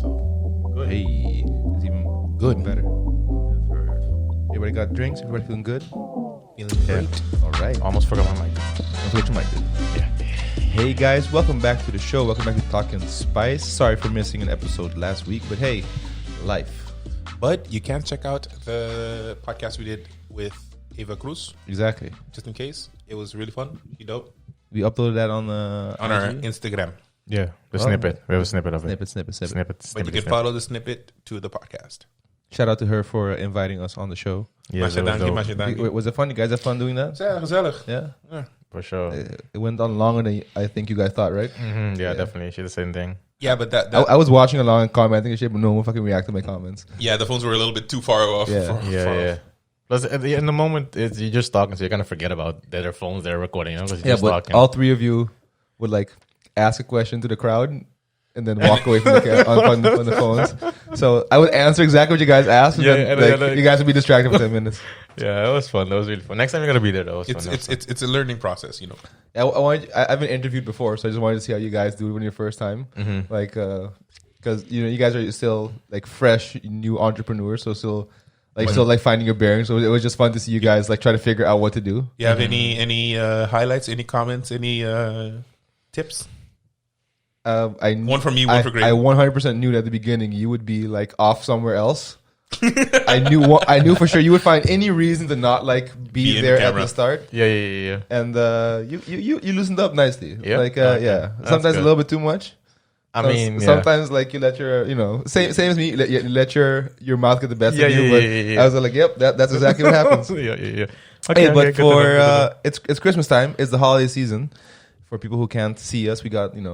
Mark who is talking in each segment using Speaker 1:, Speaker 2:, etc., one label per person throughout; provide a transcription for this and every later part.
Speaker 1: So good.
Speaker 2: Hey, it's even
Speaker 1: Good.
Speaker 2: better. Everybody got drinks? Everybody feeling good?
Speaker 1: Feeling great.
Speaker 2: All right.
Speaker 1: Almost forgot my mic.
Speaker 2: That's what you might do.
Speaker 1: Yeah.
Speaker 2: Hey guys, welcome back to the show. Welcome back to Talkin Spice. Sorry for missing an episode last week, but hey, life.
Speaker 1: But you can check out the podcast we did with Eva Cruz,
Speaker 2: Exactly.
Speaker 1: just in case. It was really fun. You dope.
Speaker 2: We uploaded that on the
Speaker 1: On our Instagram.
Speaker 3: Yeah, the
Speaker 2: Oh.
Speaker 3: snippet. We have a snippet of it.
Speaker 2: snippet.
Speaker 1: But you can follow the snippet to the podcast.
Speaker 2: Shout out to her for inviting us on the show.
Speaker 3: Yeah, that was dope.
Speaker 1: Dank.
Speaker 2: Was it fun? You guys have fun doing that?
Speaker 1: Gezellig.
Speaker 2: Yeah.
Speaker 3: For sure.
Speaker 2: It went on longer than I think you guys thought, right?
Speaker 3: Yeah, definitely. She did the same thing.
Speaker 1: Yeah, but
Speaker 2: I was watching along and commenting and shit, but no one fucking reacted to my comments.
Speaker 1: yeah, the phones were a little bit too far off.
Speaker 2: Yeah.
Speaker 3: Yeah. Plus, in the moment, you're just talking, so you kind of forget about the other phones they're recording. You know, 'cause you're
Speaker 2: Yeah,
Speaker 3: just
Speaker 2: but
Speaker 3: talking.
Speaker 2: all three of you would like ask a question to the crowd and then walk away from on the phones. So I would answer exactly what you guys asked, and then you guys would be distracted for 10 minutes.
Speaker 3: Yeah, it was fun. That was really fun. Next time you're gonna be there, though.
Speaker 1: It's a learning process, you know.
Speaker 2: I've been interviewed before, so I just wanted to see how you guys do it when your first time. Like, because you guys are still like fresh, new entrepreneurs, so still finding your bearings. So it was just fun to see you guys like try to figure out what to do.
Speaker 1: You have any highlights, any comments, any tips? One for me, one for Greg.
Speaker 2: I 100% knew that at the beginning you would be like off somewhere else. I knew for sure you would find any reason to not like be there at the start.
Speaker 3: Yeah.
Speaker 2: And you loosened up nicely.
Speaker 3: Yeah?
Speaker 2: Like
Speaker 3: Okay.
Speaker 2: yeah,
Speaker 3: That's
Speaker 2: sometimes a
Speaker 3: good.
Speaker 2: little bit too much.
Speaker 3: I mean, yeah.
Speaker 2: sometimes like you let your same as me. You let your mouth get the best of you. But
Speaker 3: Yeah.
Speaker 2: I was like, yep, that's exactly what happens.
Speaker 3: yeah.
Speaker 2: Hey, but
Speaker 3: good to know.
Speaker 2: it's Christmas time. It's the holiday season. For people who can't see us, we got me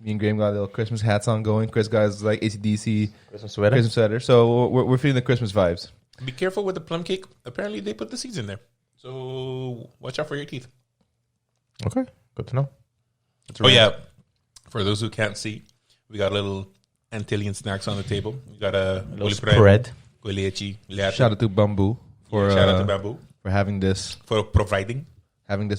Speaker 2: and Graham got little Christmas hats on going. Chris got his like AC/DC
Speaker 3: Christmas sweater.
Speaker 2: Christmas sweater. So we're feeling the Christmas vibes.
Speaker 1: Be careful with the plum cake. Apparently, they put the seeds in there. So watch out for your teeth.
Speaker 3: Okay, good to know.
Speaker 1: Yeah. For those who can't see, we got little Antillean snacks on the table. We got a
Speaker 3: Little spread.
Speaker 2: Shout out to Bamboo for
Speaker 1: Shout out to Bamboo
Speaker 2: for having this
Speaker 1: for providing.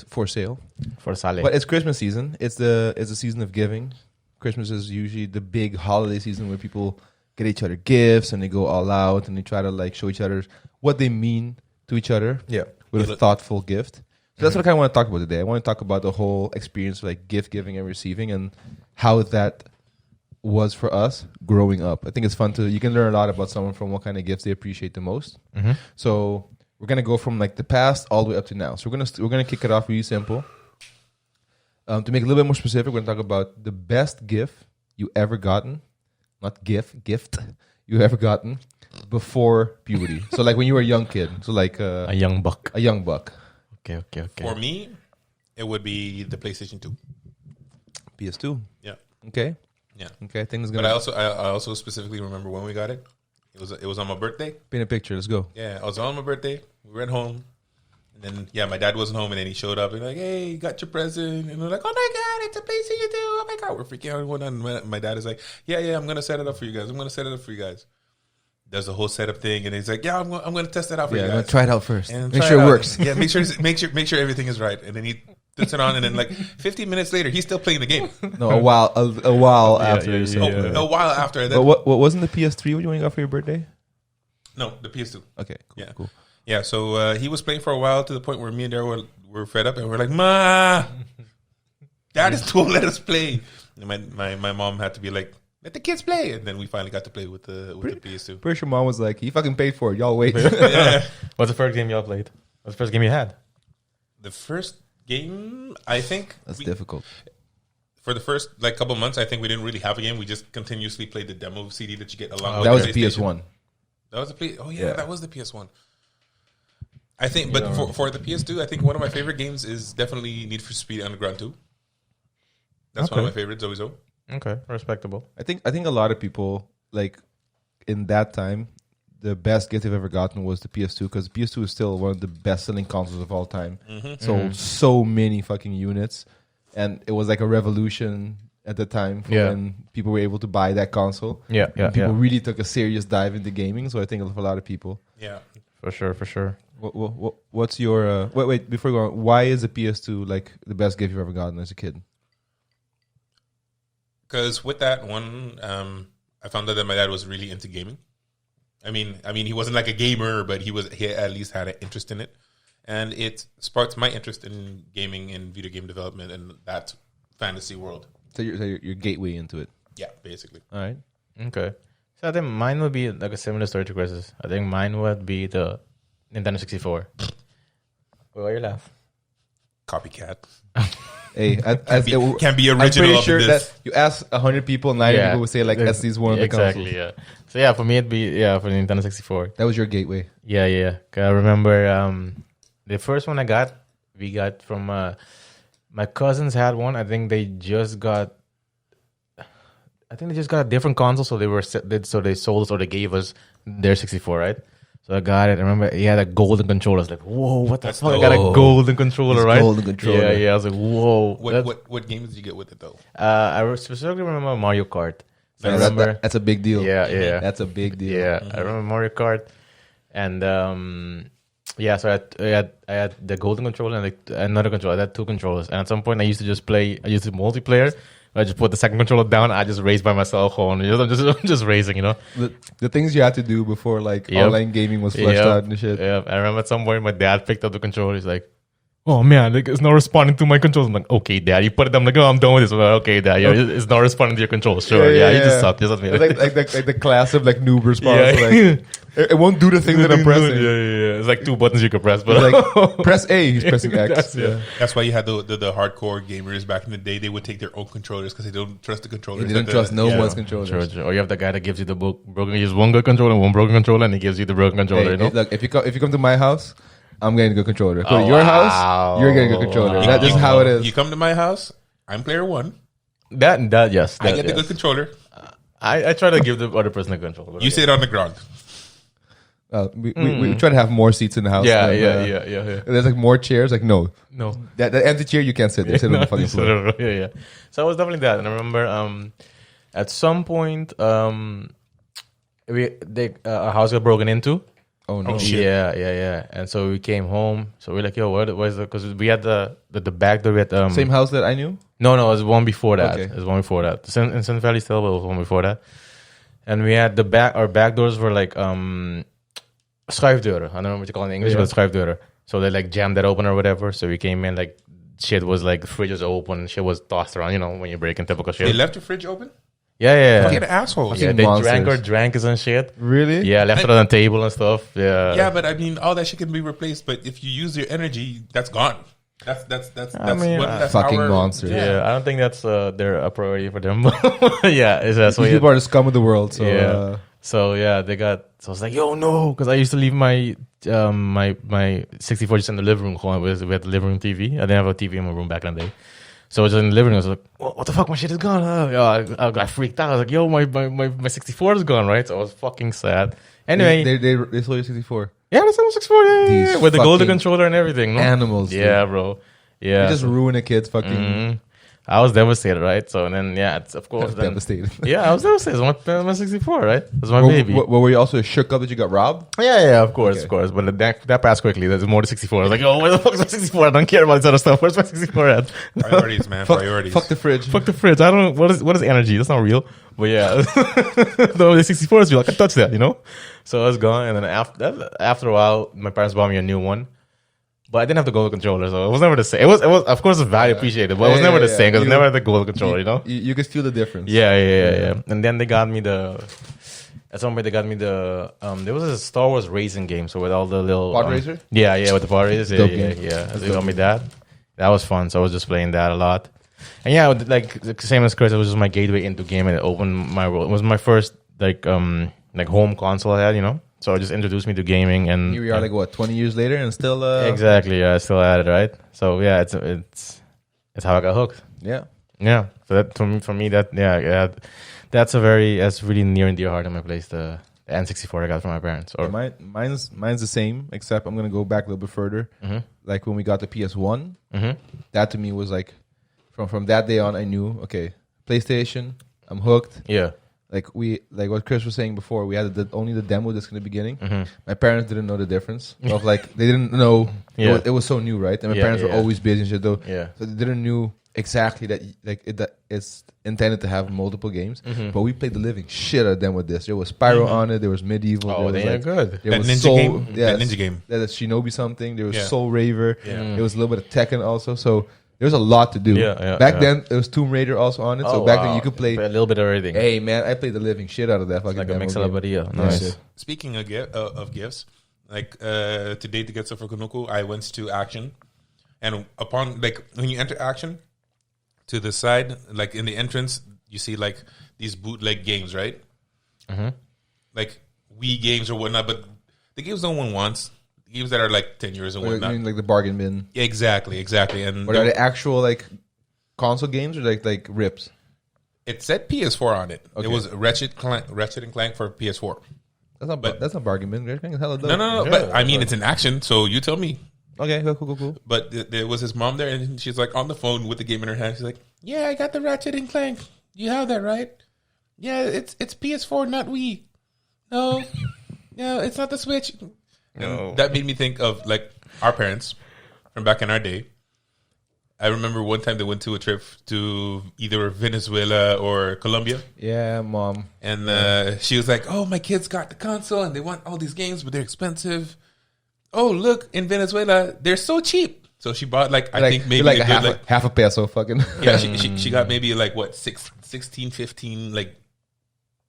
Speaker 2: for sale.
Speaker 3: For Saleh.
Speaker 2: But it's Christmas season. It's the season of giving. Christmas is usually the big holiday season where people get each other gifts and they go all out and they try to like show each other what they mean to each other.
Speaker 3: Yeah.
Speaker 2: With a thoughtful gift. So that's what I kind of want to talk about today. I want to talk about the whole experience of like gift giving and receiving and how that was for us growing up. I think it's fun you can learn a lot about someone from what kind of gifts they appreciate the most. So we're gonna go from like the past all the way up to now. So we're gonna kick it off really simple. To make it a little bit more specific, we're gonna talk about the best gift you ever gotten, not gift you ever gotten before puberty. So like when you were a young kid. So like
Speaker 3: a young buck.
Speaker 2: a young buck.
Speaker 3: Okay.
Speaker 1: For me, it would be the PlayStation 2.
Speaker 2: PS2.
Speaker 1: Yeah.
Speaker 2: Okay.
Speaker 1: Yeah.
Speaker 2: Okay. Things
Speaker 1: But
Speaker 2: gonna
Speaker 1: I also specifically remember when we got it. It was on my birthday.
Speaker 2: paint a picture. Let's go.
Speaker 1: Yeah, I was on my birthday. We were at home. And then, my dad wasn't home. And then he showed up and like, hey, got your present. And we're like, oh my God, it's a PlayStation 2. Oh my God, we're freaking out. And my dad is like, yeah, I'm going to set it up for you guys. Does the whole setup thing. And he's like, yeah, I'm going to test it out for you
Speaker 2: I'm
Speaker 1: guys.
Speaker 2: gonna try it out first.
Speaker 1: And
Speaker 2: Make
Speaker 1: try
Speaker 2: sure it
Speaker 1: out.
Speaker 2: works.
Speaker 1: Yeah, make sure everything is right. And then he puts it on. And then like 15 minutes later, he's still playing the game.
Speaker 2: No, a while after.
Speaker 3: yeah,
Speaker 2: so.
Speaker 3: yeah.
Speaker 1: A while after.
Speaker 2: But what wasn't the PS3 what you got for your birthday?
Speaker 1: No, the PS2.
Speaker 2: Okay, cool,
Speaker 1: Yeah.
Speaker 2: cool.
Speaker 1: Yeah, so he was playing for a while to the point where me and Daryl were fed up and we're like, Ma, Dad is too, let us play. And my mom had to be like, let the kids play. And then we finally got to play with the PS2.
Speaker 2: Pretty sure mom was like, he fucking paid for it. Y'all wait.
Speaker 1: Yeah.
Speaker 3: What's the first game y'all played? What's the first game you had?
Speaker 1: The first game, I think.
Speaker 2: That's difficult.
Speaker 1: For the first couple months, I think we didn't really have a game. We just continuously played the demo CD that you get along
Speaker 2: That
Speaker 1: with
Speaker 2: was
Speaker 1: the
Speaker 2: PS1.
Speaker 1: That was the
Speaker 2: Yeah.
Speaker 1: that was the PS1. I think, but for the PS2, I think one of my favorite games is definitely Need for Speed Underground 2. That's one of my favorites, always.
Speaker 3: Okay, respectable.
Speaker 2: I think a lot of people like in that time, the best gift they've ever gotten was the PS2 because PS2 is still one of the best selling consoles of all time. Sold so many fucking units, and it was like a revolution at the time for when people were able to buy that console.
Speaker 3: Yeah.
Speaker 2: People really took a serious dive into gaming. So I think for a lot of people.
Speaker 1: Yeah.
Speaker 3: For sure.
Speaker 2: What's your wait before we go on, why is the PS2 like the best gift you've ever gotten as a kid?
Speaker 1: Because with that one, I found out that my dad was really into gaming. I mean, he wasn't like a gamer, but he at least had an interest in it, and it sparked my interest in gaming and video game development and that fantasy world.
Speaker 2: So your gateway into it.
Speaker 1: Yeah, basically.
Speaker 2: All right.
Speaker 3: Okay. So I think mine would be like a similar story to Chris's. I think mine would be the Nintendo 64. Why you laugh?
Speaker 1: Copycat.
Speaker 2: Hey,
Speaker 1: Can't be original.
Speaker 2: I'm pretty
Speaker 1: up
Speaker 2: sure
Speaker 1: in this.
Speaker 2: that you ask 100 people, 90 people would say like SC's one of the
Speaker 3: exactly,
Speaker 2: consoles.
Speaker 3: yeah. So yeah, for me it'd be for the Nintendo 64.
Speaker 2: That was your gateway.
Speaker 3: Yeah. 'Cause I remember the first one we got from my cousins had one. I think they just got a different console, so they sold us or they gave us their 64, right? So I got it. I remember he had a golden controller. I was like, whoa, what the fuck? I got a golden controller, right?
Speaker 2: Golden controller.
Speaker 3: Yeah. I was like, whoa.
Speaker 1: What games did you get with it though?
Speaker 3: I specifically remember Mario Kart. So I
Speaker 2: Yeah,
Speaker 3: remember.
Speaker 2: that's a big deal.
Speaker 3: Yeah.
Speaker 2: That's a big deal.
Speaker 3: Yeah, I remember Mario Kart, and so I had the golden controller and another controller. I had two controllers, and at some point I used to multiplayer. I just put the second controller down. I just race by myself on. I'm just racing, you know.
Speaker 2: The things you had to do before like online gaming was fleshed out and shit.
Speaker 3: Yeah, I remember at some point my dad picked up the controller. He's like, "Oh man, like it's not responding to my controls." I'm like, "Okay, Dad." You put it down. I'm like, "Oh, I'm done with this." I'm like, "Okay, Dad. Yeah, it's not responding to your controls." Sure, yeah, you just suck. Just let me.
Speaker 2: It's like the class of like noob response. Like, it won't do the thing that I'm pressing.
Speaker 3: Yeah. It's like two buttons you can press, but
Speaker 2: It's like press A, he's pressing X.
Speaker 1: That's why you had the hardcore gamers back in the day. They would take their own controllers because they don't trust the controllers.
Speaker 2: They didn't trust no one's controllers.
Speaker 3: Sure. Or you have the guy that gives you the broken. He has one good controller and one broken controller, and he gives you the broken controller.
Speaker 2: Hey,
Speaker 3: you know?
Speaker 2: look, if you come to my house, I'm getting a good controller. Go to your house, you're getting a good controller.
Speaker 3: Wow.
Speaker 2: That is how it is.
Speaker 1: You come to my house, I'm player one.
Speaker 3: Yes.
Speaker 1: I get the good controller.
Speaker 3: I try to give the other person a controller.
Speaker 1: You sit on the ground.
Speaker 2: We try to have more seats in the house.
Speaker 3: Yeah.
Speaker 2: There's like more chairs. Like no, that empty chair you can't sit there. Sit on the fucking floor.
Speaker 3: Yeah. So it was definitely that, and I remember at some point our house got broken into.
Speaker 2: Oh no!
Speaker 1: shit.
Speaker 3: Yeah. And so we came home. So we're like, yo, what is it? Because we had the back door. We had
Speaker 2: Same house that I knew.
Speaker 3: No, it was one before that.
Speaker 2: Okay.
Speaker 3: It was one before that. In Sun Valley still, but it was one before that. And we had our back doors were like schuifdeuren. I don't know what you call it in English, but schuifdeuren. So they like jammed that open or whatever. So we came in, like shit was like the fridge was open, shit was tossed around, you know, when you're breaking typical shit.
Speaker 1: They left the fridge open?
Speaker 3: Yeah.
Speaker 1: Fucking assholes.
Speaker 3: Yeah, they
Speaker 2: monsters.
Speaker 3: drank us and shit.
Speaker 2: Really?
Speaker 3: Yeah, left it on the table and stuff. Yeah.
Speaker 1: Yeah, but I mean, all that shit can be replaced. But if you use your energy, that's gone. That's
Speaker 2: fucking monsters.
Speaker 3: Yeah, I don't think that's a priority for them. Yeah, that's
Speaker 2: These people are the scum of the world. So
Speaker 3: yeah. So yeah, they got. So I was like, yo, no, because I used to leave my my 64 just in the living room. We had the living room TV. I didn't have a TV in my room back in the day. So I was in the living room. I was like, what the fuck? My shit is gone. I got freaked out. I was like, yo, my 64 is gone, right? So I was fucking sad. Anyway,
Speaker 2: they sold you 64.
Speaker 3: yeah, the 64, yeah. With the golden
Speaker 2: fucking
Speaker 3: controller and everything. No?
Speaker 2: Animals.
Speaker 3: Yeah, bro. Yeah.
Speaker 2: You just ruin a kid's fucking.
Speaker 3: I was devastated, right? So and then it's of course then,
Speaker 2: Devastated.
Speaker 3: Yeah, I was devastated. It's my 64, right? It's my baby.
Speaker 2: What, were you also shook up that you got robbed?
Speaker 3: Yeah, of course. But that passed quickly. There's more to 64. I was like, oh, where the fuck is my 64? I don't care about this other stuff. Where's my 64 at?
Speaker 1: Priorities, man. Priorities.
Speaker 2: Fuck the fridge.
Speaker 3: Fuck the fridge. I don't. What is energy? That's not real. But yeah, the 64 is real. I can touch that, you know. So I was gone, and then after a while, my parents bought me a new one. But I didn't have the gold controller, so it was never the same. It was of course, it's value appreciated, but it was never the same because I never had the gold controller, you know.
Speaker 2: You could feel the difference.
Speaker 3: Yeah. And then they got me at some point they got me there was a Star Wars racing game, so with all the little
Speaker 2: Pod racer.
Speaker 3: Yeah, with the pod racers. Yeah. So they got me that. That was fun. So I was just playing that a lot. And yeah, like the same as Chris, it was just my gateway into gaming. It opened my world. It was my first like home console I had, you know. So it just introduced me to gaming, and
Speaker 2: Here we are, like what, 20 years later, and still.
Speaker 3: Exactly, yeah, I still at it, right? So yeah, it's how I got hooked.
Speaker 2: Yeah.
Speaker 3: So that for me that's really near and dear heart in my place. The N64 I got from my parents. Or
Speaker 2: Mine's the same, except I'm gonna go back a little bit further.
Speaker 3: Mm-hmm.
Speaker 2: Like when we got the PS1,
Speaker 3: Mm-hmm.
Speaker 2: that to me was like, from that day on, I knew, okay, PlayStation, I'm hooked.
Speaker 3: Yeah.
Speaker 2: Like what Chris was saying before, we had only the demo disc in the beginning.
Speaker 3: Mm-hmm.
Speaker 2: My parents didn't know the difference of like they didn't know
Speaker 3: Yeah.
Speaker 2: it was so new, right? And my
Speaker 3: Yeah,
Speaker 2: parents were
Speaker 3: yeah.
Speaker 2: always busy and shit though.
Speaker 3: Yeah.
Speaker 2: So they didn't know exactly that. Like that it's intended to have multiple games, but we played the living shit out of them with this. There was Spyro on it. There was Medieval.
Speaker 3: Oh,
Speaker 2: there
Speaker 3: they
Speaker 2: was
Speaker 3: are good.
Speaker 2: There
Speaker 1: That
Speaker 2: was
Speaker 1: ninja
Speaker 2: Soul,
Speaker 1: game?
Speaker 2: yes,
Speaker 1: That ninja game.
Speaker 2: That Shinobi something. There was
Speaker 1: Yeah.
Speaker 2: Soul Raver.
Speaker 1: Yeah.
Speaker 2: There was a little bit of Tekken also. So there was a lot to do. Back then, there was Tomb Raider also on it. So back then you could play.
Speaker 3: a little bit of everything.
Speaker 2: Hey man, I played the living shit out of that fucking
Speaker 3: Like a
Speaker 2: demo
Speaker 3: mix
Speaker 2: game.
Speaker 3: of Badia. Nice.
Speaker 1: Speaking of gifts, like today to get stuff for Kanuku, I went to Action, and upon like when you enter Action, to the side, like in the entrance, you see like these bootleg games, right? Like Wii games or whatnot, but the games no one wants. Games that are like 10 years and
Speaker 2: Or,
Speaker 1: whatnot.
Speaker 2: I mean, like the bargain bin.
Speaker 1: Yeah, exactly. And
Speaker 2: But are they actual like console games or like rips?
Speaker 1: it said PS4 on it.
Speaker 2: Okay.
Speaker 1: It was Ratchet and Clank for PS4.
Speaker 2: That's not bargain bin. That's hella dope.
Speaker 1: No. But I mean, it's in Action, so you tell me.
Speaker 2: Okay, cool.
Speaker 1: But there was his mom there, and she's like on the phone with the game in her hand. She's like, "Yeah, I got the Ratchet and Clank. You have that, right? Yeah, it's PS4, not Wii. No, it's not the Switch."
Speaker 3: No.
Speaker 1: And that made me think of like our parents from back in our day. I remember one time they went to a trip to either Venezuela or Colombia,
Speaker 2: Yeah, mom.
Speaker 1: and she was like, "Oh, my kids got the console, and they want all these games, but they're expensive. Oh, look, in Venezuela, they're so cheap." So she bought like I think maybe
Speaker 2: like
Speaker 1: a
Speaker 2: a
Speaker 1: good,
Speaker 2: half a peso fucking.
Speaker 1: yeah, she got maybe like what 16, 15 like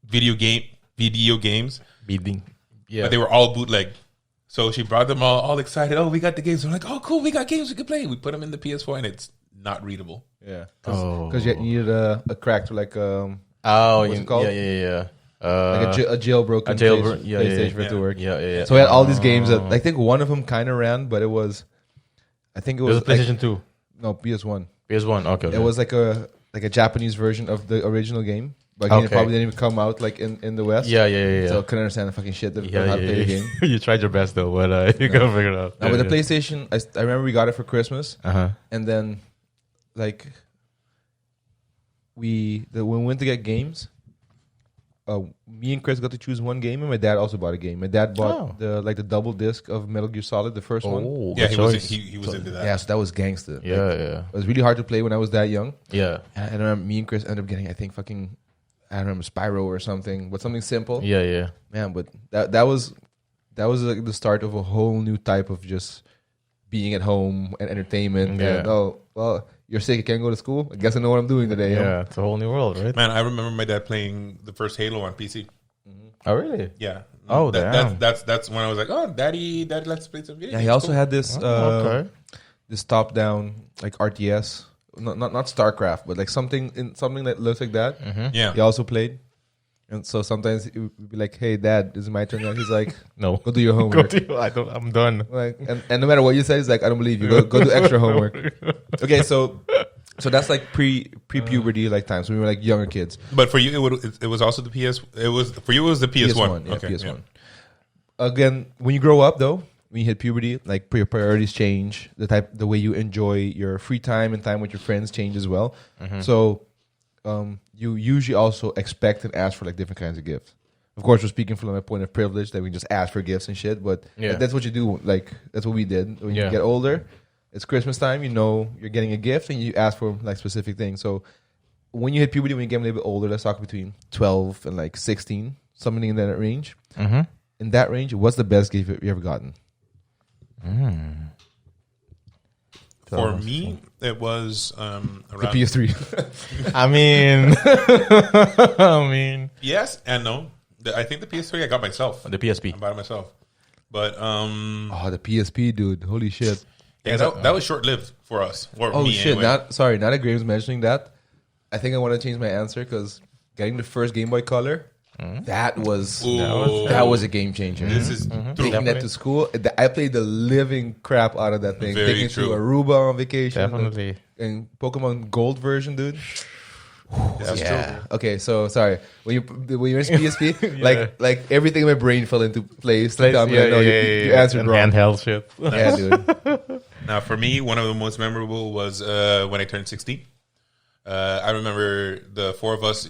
Speaker 1: video games,
Speaker 3: Beating. Yeah.
Speaker 1: but they were all bootleg. So she brought them all excited. Oh, we got the games. We're like, oh, cool, we got games we can play. We put them in the PS4, and it's not readable.
Speaker 2: Yeah.
Speaker 3: Oh.
Speaker 2: Because you needed a crack to like
Speaker 3: Oh,
Speaker 2: what's it called?
Speaker 3: Yeah.
Speaker 2: like a jailbroken PlayStation for it to work.
Speaker 3: Yeah.
Speaker 2: So we had all these games that I think one of them kind of ran, but it was
Speaker 3: It was a PlayStation 2.
Speaker 2: no PS1.
Speaker 3: PS1. Okay.
Speaker 2: It was like a Japanese version of the original game, but again, it
Speaker 3: Okay.
Speaker 2: probably didn't even come out like in the West.
Speaker 3: Yeah.
Speaker 2: So I couldn't understand the fucking shit that how to play the game.
Speaker 3: You tried your best though, but you couldn't figure it out.
Speaker 2: Now with the PlayStation, I remember we got it for Christmas, and then like when we went to get games, me and Chris got to choose one game, and my dad also bought a game. My dad bought the double disc of Metal Gear Solid, the first one.
Speaker 3: Oh,
Speaker 1: Yeah,
Speaker 3: good
Speaker 1: he was
Speaker 3: choice.
Speaker 1: he was into that.
Speaker 2: Yeah, so that was gangster. Like,
Speaker 3: Yeah.
Speaker 2: it was really hard to play when I was that young.
Speaker 3: Yeah.
Speaker 2: And I remember me and Chris ended up getting, I think, fucking, I don't remember, Spyro or something, but something simple.
Speaker 3: Yeah.
Speaker 2: Man, but that was like the start of a whole new type of just being at home and entertainment.
Speaker 3: Yeah.
Speaker 2: And, oh, well, you're sick, you can't go to school? I guess I know what I'm doing today. yo.
Speaker 3: Yeah. It's a whole new world, right?
Speaker 1: Man, I remember my dad playing the first Halo on PC.
Speaker 3: Oh, really?
Speaker 1: Yeah.
Speaker 3: Oh, damn.
Speaker 1: That's when I was like, oh, daddy likes to play some video
Speaker 2: Yeah,
Speaker 1: games.
Speaker 2: he also
Speaker 1: Cool.
Speaker 2: had this
Speaker 3: Okay.
Speaker 2: this top-down, like RTS. Not StarCraft, but like something that looks like that.
Speaker 1: Yeah.
Speaker 2: He also played. And so sometimes it would be like, hey, Dad, this is my turn now. He's like,
Speaker 3: No.
Speaker 2: go do your homework.
Speaker 3: I'm done.
Speaker 2: Like, and no matter what you say, he's like, I don't believe you. Go do extra homework. Okay, so that's like pre-puberty like times when we were like younger kids.
Speaker 1: But for you, it was also the PS. It was for you. It was the PS1.
Speaker 2: Yeah,
Speaker 1: Okay,
Speaker 2: PS1. Again, when you grow up though, when you hit puberty, like your priorities change. The way you enjoy your free time and time with your friends change as well. So you usually also expect and ask for like different kinds of gifts. Of course, we're speaking from a point of privilege that we just ask for gifts and shit, but
Speaker 3: Yeah.
Speaker 2: that's what you do. Like that's what we did. When you
Speaker 3: Yeah.
Speaker 2: get older, it's Christmas time. You know you're getting a gift, and you ask for like specific things. So when you hit puberty, when you get a little bit older, let's talk between 12 and like 16, something in that range. In that range, what's the best gift you ever gotten?
Speaker 1: For me, it was around
Speaker 2: The PS3.
Speaker 3: I mean,
Speaker 1: yes and no. I think the PS3 I got myself.
Speaker 3: the PSP.
Speaker 1: I bought it myself. But
Speaker 2: Oh, the PSP, dude. Holy shit.
Speaker 1: yeah, that was short lived for us. Or
Speaker 2: Oh
Speaker 1: me
Speaker 2: shit!
Speaker 1: anyway.
Speaker 2: Now that Graham's mentioning that, I think I want to change my answer because getting the first Game Boy Color, that was
Speaker 1: Ooh.
Speaker 2: that was a game changer.
Speaker 1: This is
Speaker 2: Taking
Speaker 1: true.
Speaker 2: that to school, I played the living crap out of that thing.
Speaker 1: Very
Speaker 2: Taking it
Speaker 1: true.
Speaker 2: to Aruba on vacation,
Speaker 3: Definitely.
Speaker 2: and Pokemon Gold version, dude.
Speaker 1: That's
Speaker 2: Yeah.
Speaker 1: true.
Speaker 2: Okay, so sorry. When you mentioned PSP, like everything in my brain fell into place. To tell me, no, you answered
Speaker 3: And
Speaker 2: wrong.
Speaker 3: handheld shit.
Speaker 2: Yeah, dude.
Speaker 1: Now, for me, one of the most memorable was when I turned 16. I remember the four of us,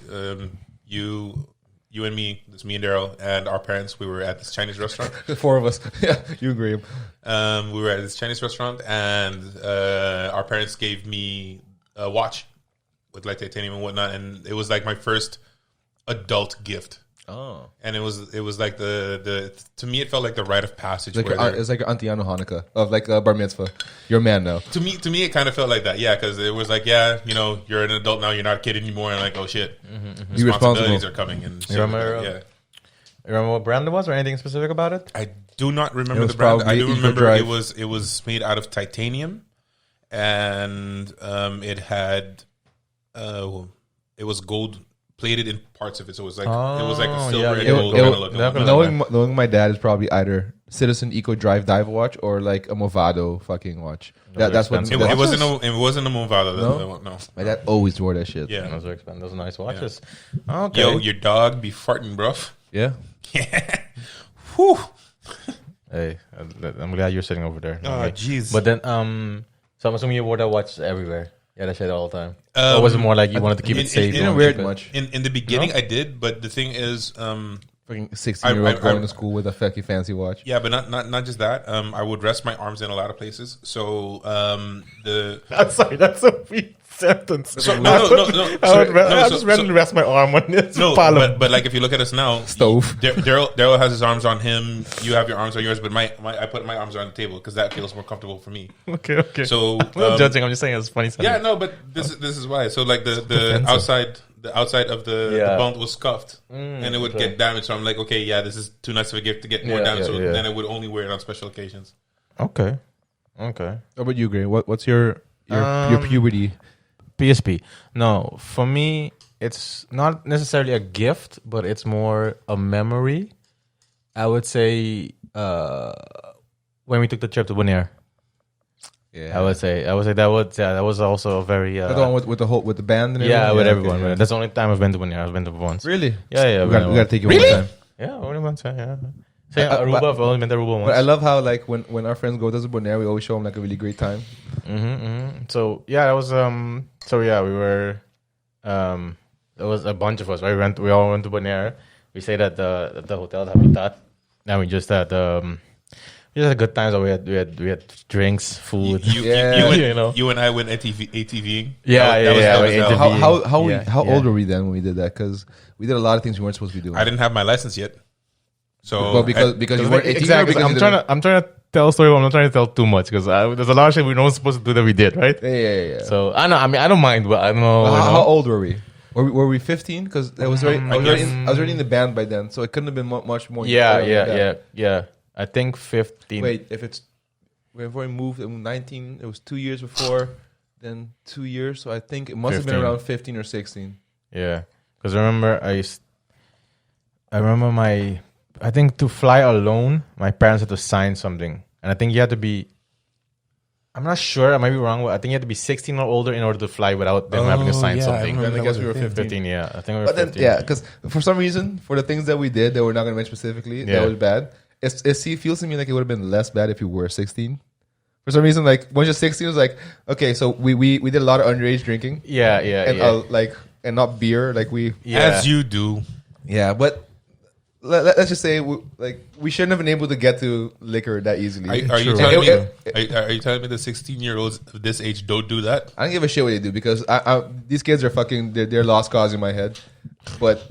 Speaker 1: you and me, it's me and Daryl, and our parents. We were at this Chinese restaurant.
Speaker 2: The four of us. Yeah, you and Graham.
Speaker 1: We were at this Chinese restaurant, and our parents gave me watch with like titanium and whatnot, and it was like my first adult gift.
Speaker 3: Oh,
Speaker 1: And it was like the to me it felt like the rite of passage.
Speaker 2: Like
Speaker 1: where
Speaker 2: it's like your Auntie Anno Hanukkah of like a bar mitzvah. You're a man now.
Speaker 1: to me it kind of felt like that, yeah, because it was like, yeah, you know, you're an adult now, you're not a kid anymore, and like, oh shit,
Speaker 2: Be
Speaker 1: responsibilities
Speaker 2: responsible.
Speaker 1: are coming. And shit
Speaker 3: You remember,
Speaker 1: like that,
Speaker 3: You remember what brand it was or anything specific about it?
Speaker 1: I do not
Speaker 2: It
Speaker 1: remember
Speaker 2: was
Speaker 1: the brand. I
Speaker 2: probably
Speaker 1: do
Speaker 2: Eco
Speaker 1: remember
Speaker 2: Drive.
Speaker 1: it was made out of titanium, and it had it was gold plated in parts of it, so it was like a silver and
Speaker 3: yeah,
Speaker 1: gold
Speaker 3: yeah.
Speaker 1: kind of look.
Speaker 3: Definitely.
Speaker 2: Knowing my dad is probably either Citizen Eco Drive dive watch or like a Movado fucking watch. That's what
Speaker 3: expensive.
Speaker 1: It wasn't a Movado.
Speaker 2: No?
Speaker 1: No.
Speaker 2: my dad always wore that shit.
Speaker 1: Yeah.
Speaker 3: Those are expensive. Those are nice watches. Okay.
Speaker 1: Yo, your dog be farting, bruv.
Speaker 2: Yeah.
Speaker 1: Whew.
Speaker 3: Hey, I'm glad you're sitting over there.
Speaker 1: Oh,
Speaker 3: Okay.
Speaker 1: jeez.
Speaker 3: But then, so I'm assuming you wore that watch everywhere. Yeah, that shit all the time. Or was it more like you wanted to keep it safe?
Speaker 2: didn't
Speaker 3: and
Speaker 2: wear
Speaker 3: keep
Speaker 2: it much.
Speaker 1: In the beginning,
Speaker 3: No?
Speaker 1: I did, but the thing is,
Speaker 2: Fucking 16-year-old
Speaker 1: I-
Speaker 2: going to school with a fucking fancy watch.
Speaker 1: yeah, but not just that. I would rest my arms in a lot of places. So the
Speaker 3: I'm sorry, that's a weak sentence.
Speaker 1: So, no.
Speaker 3: I just randomly rest my arm on this.
Speaker 1: No, but like if you look at us now,
Speaker 2: Stove.
Speaker 1: Daryl has his arms on him. You have your arms on yours, but I put my arms on the table because that feels more comfortable for me.
Speaker 3: Okay.
Speaker 1: So
Speaker 3: I'm not judging. I'm just saying it's funny.
Speaker 1: yeah, no, but this is why. So like the outside of the belt was scuffed, and it would get damaged. So I'm like, okay, yeah, this is too nice of a gift to get more
Speaker 3: Yeah,
Speaker 1: damage.
Speaker 3: yeah,
Speaker 1: So
Speaker 3: yeah.
Speaker 1: then I would only wear it on special occasions.
Speaker 3: Okay.
Speaker 2: How about you, Gray? What's your puberty?
Speaker 3: PSP. No, for me, it's not necessarily a gift, but it's more a memory. I would say when we took the trip to Bonaire.
Speaker 2: Yeah.
Speaker 3: I would say that was also a very
Speaker 2: That's the one with the band and everything?
Speaker 3: yeah, with everyone.
Speaker 2: okay, yeah.
Speaker 3: That's the only time I've been to Bonaire. I've been to once.
Speaker 2: Really?
Speaker 3: Yeah.
Speaker 2: We gotta take you one more time.
Speaker 3: Yeah, only once. Yeah. So
Speaker 2: But-
Speaker 3: Aruba. I've only been to Aruba once.
Speaker 2: But I love how like when our friends go to Bonaire, we always show them like a really great time.
Speaker 3: So yeah, that was So yeah, we were. There was a bunch of us. Right? We all went to Bonaire. We stayed at the hotel that we thought. And we just had good times. We had drinks, food.
Speaker 1: You and I went ATVing.
Speaker 3: Yeah.
Speaker 2: How old were we then when we did that? Because we did a lot of things we weren't supposed to be doing.
Speaker 1: I didn't have my license yet. So
Speaker 2: well, because you weren't 18.
Speaker 3: Exactly.
Speaker 2: Because
Speaker 3: I'm trying to tell a story, but I'm not trying to tell too much because there's a lot of shit we weren't supposed to do that we did, right?
Speaker 2: Yeah.
Speaker 3: So I know. I mean, I don't mind, but I don't know.
Speaker 2: How old were we? Were we 15? Because I was already
Speaker 1: guess-
Speaker 2: I was already in the band by then, so it couldn't have been much more.
Speaker 3: Yeah. I think 15.
Speaker 2: Wait, before we moved in 19, it was 2 years before, then 2 years. So I think it must have been
Speaker 3: 15.
Speaker 2: around 15 or 16.
Speaker 3: Yeah, because I remember I think to fly alone, my parents had to sign something, and I think you had to be. I'm not sure. I might be wrong, but I think you had to be 16 or older in order to fly without them having to sign something.
Speaker 2: Then I guess we were 15.
Speaker 3: 15, yeah. I think we were
Speaker 2: But then,
Speaker 3: 15.
Speaker 2: yeah, because for some reason, for the things that we did that we're not going to mention specifically, that was bad. It feels to me like it would have been less bad if you were 16. For some reason, like once you're 16, it was like, okay, so we did a lot of underage drinking.
Speaker 3: Yeah.
Speaker 2: And not beer, like we.
Speaker 1: As you do.
Speaker 2: Yeah, but let's just say we shouldn't have been able to get to liquor that easily.
Speaker 1: Are you
Speaker 3: True.
Speaker 1: telling me?
Speaker 2: It-
Speaker 1: Are you telling me the 16-year-olds of this age don't do that?
Speaker 2: I don't give a shit what they do because these kids are fucking they're lost cause in my head. But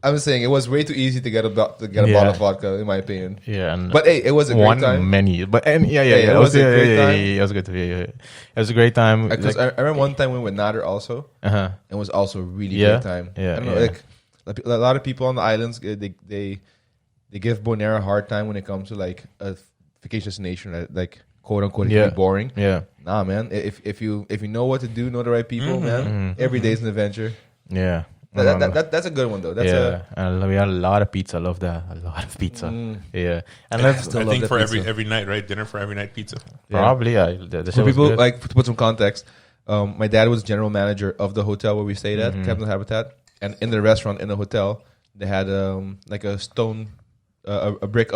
Speaker 2: I'm just saying it was way too easy to get a bottle of vodka in my opinion.
Speaker 3: Yeah,
Speaker 2: But hey, it was a great time.
Speaker 3: Many, but it
Speaker 2: was a great time.
Speaker 3: It was good to be. It was a great time.
Speaker 2: Because I remember one time we went with Nader also. It was also a really great time.
Speaker 3: Yeah,
Speaker 2: I don't know, like a lot of people on the islands they give Bonaire a hard time when it comes to like a vacation destination that like quote unquote can be boring.
Speaker 3: Yeah.
Speaker 2: Nah, man. If you know what to do, know the right people, man. Every day's an adventure.
Speaker 3: Yeah.
Speaker 2: That's a good one though.
Speaker 3: And we had a lot of pizza. I love that. A lot of pizza. Yeah. And
Speaker 1: I
Speaker 3: let's
Speaker 1: think for every night, right? Dinner for every night pizza.
Speaker 3: probably the
Speaker 2: For
Speaker 3: shit was
Speaker 2: people
Speaker 3: good.
Speaker 2: like to put some context, my dad was general manager of the hotel where we stayed at, Captain Habitat, and in the restaurant in the hotel they had like a stone, a brick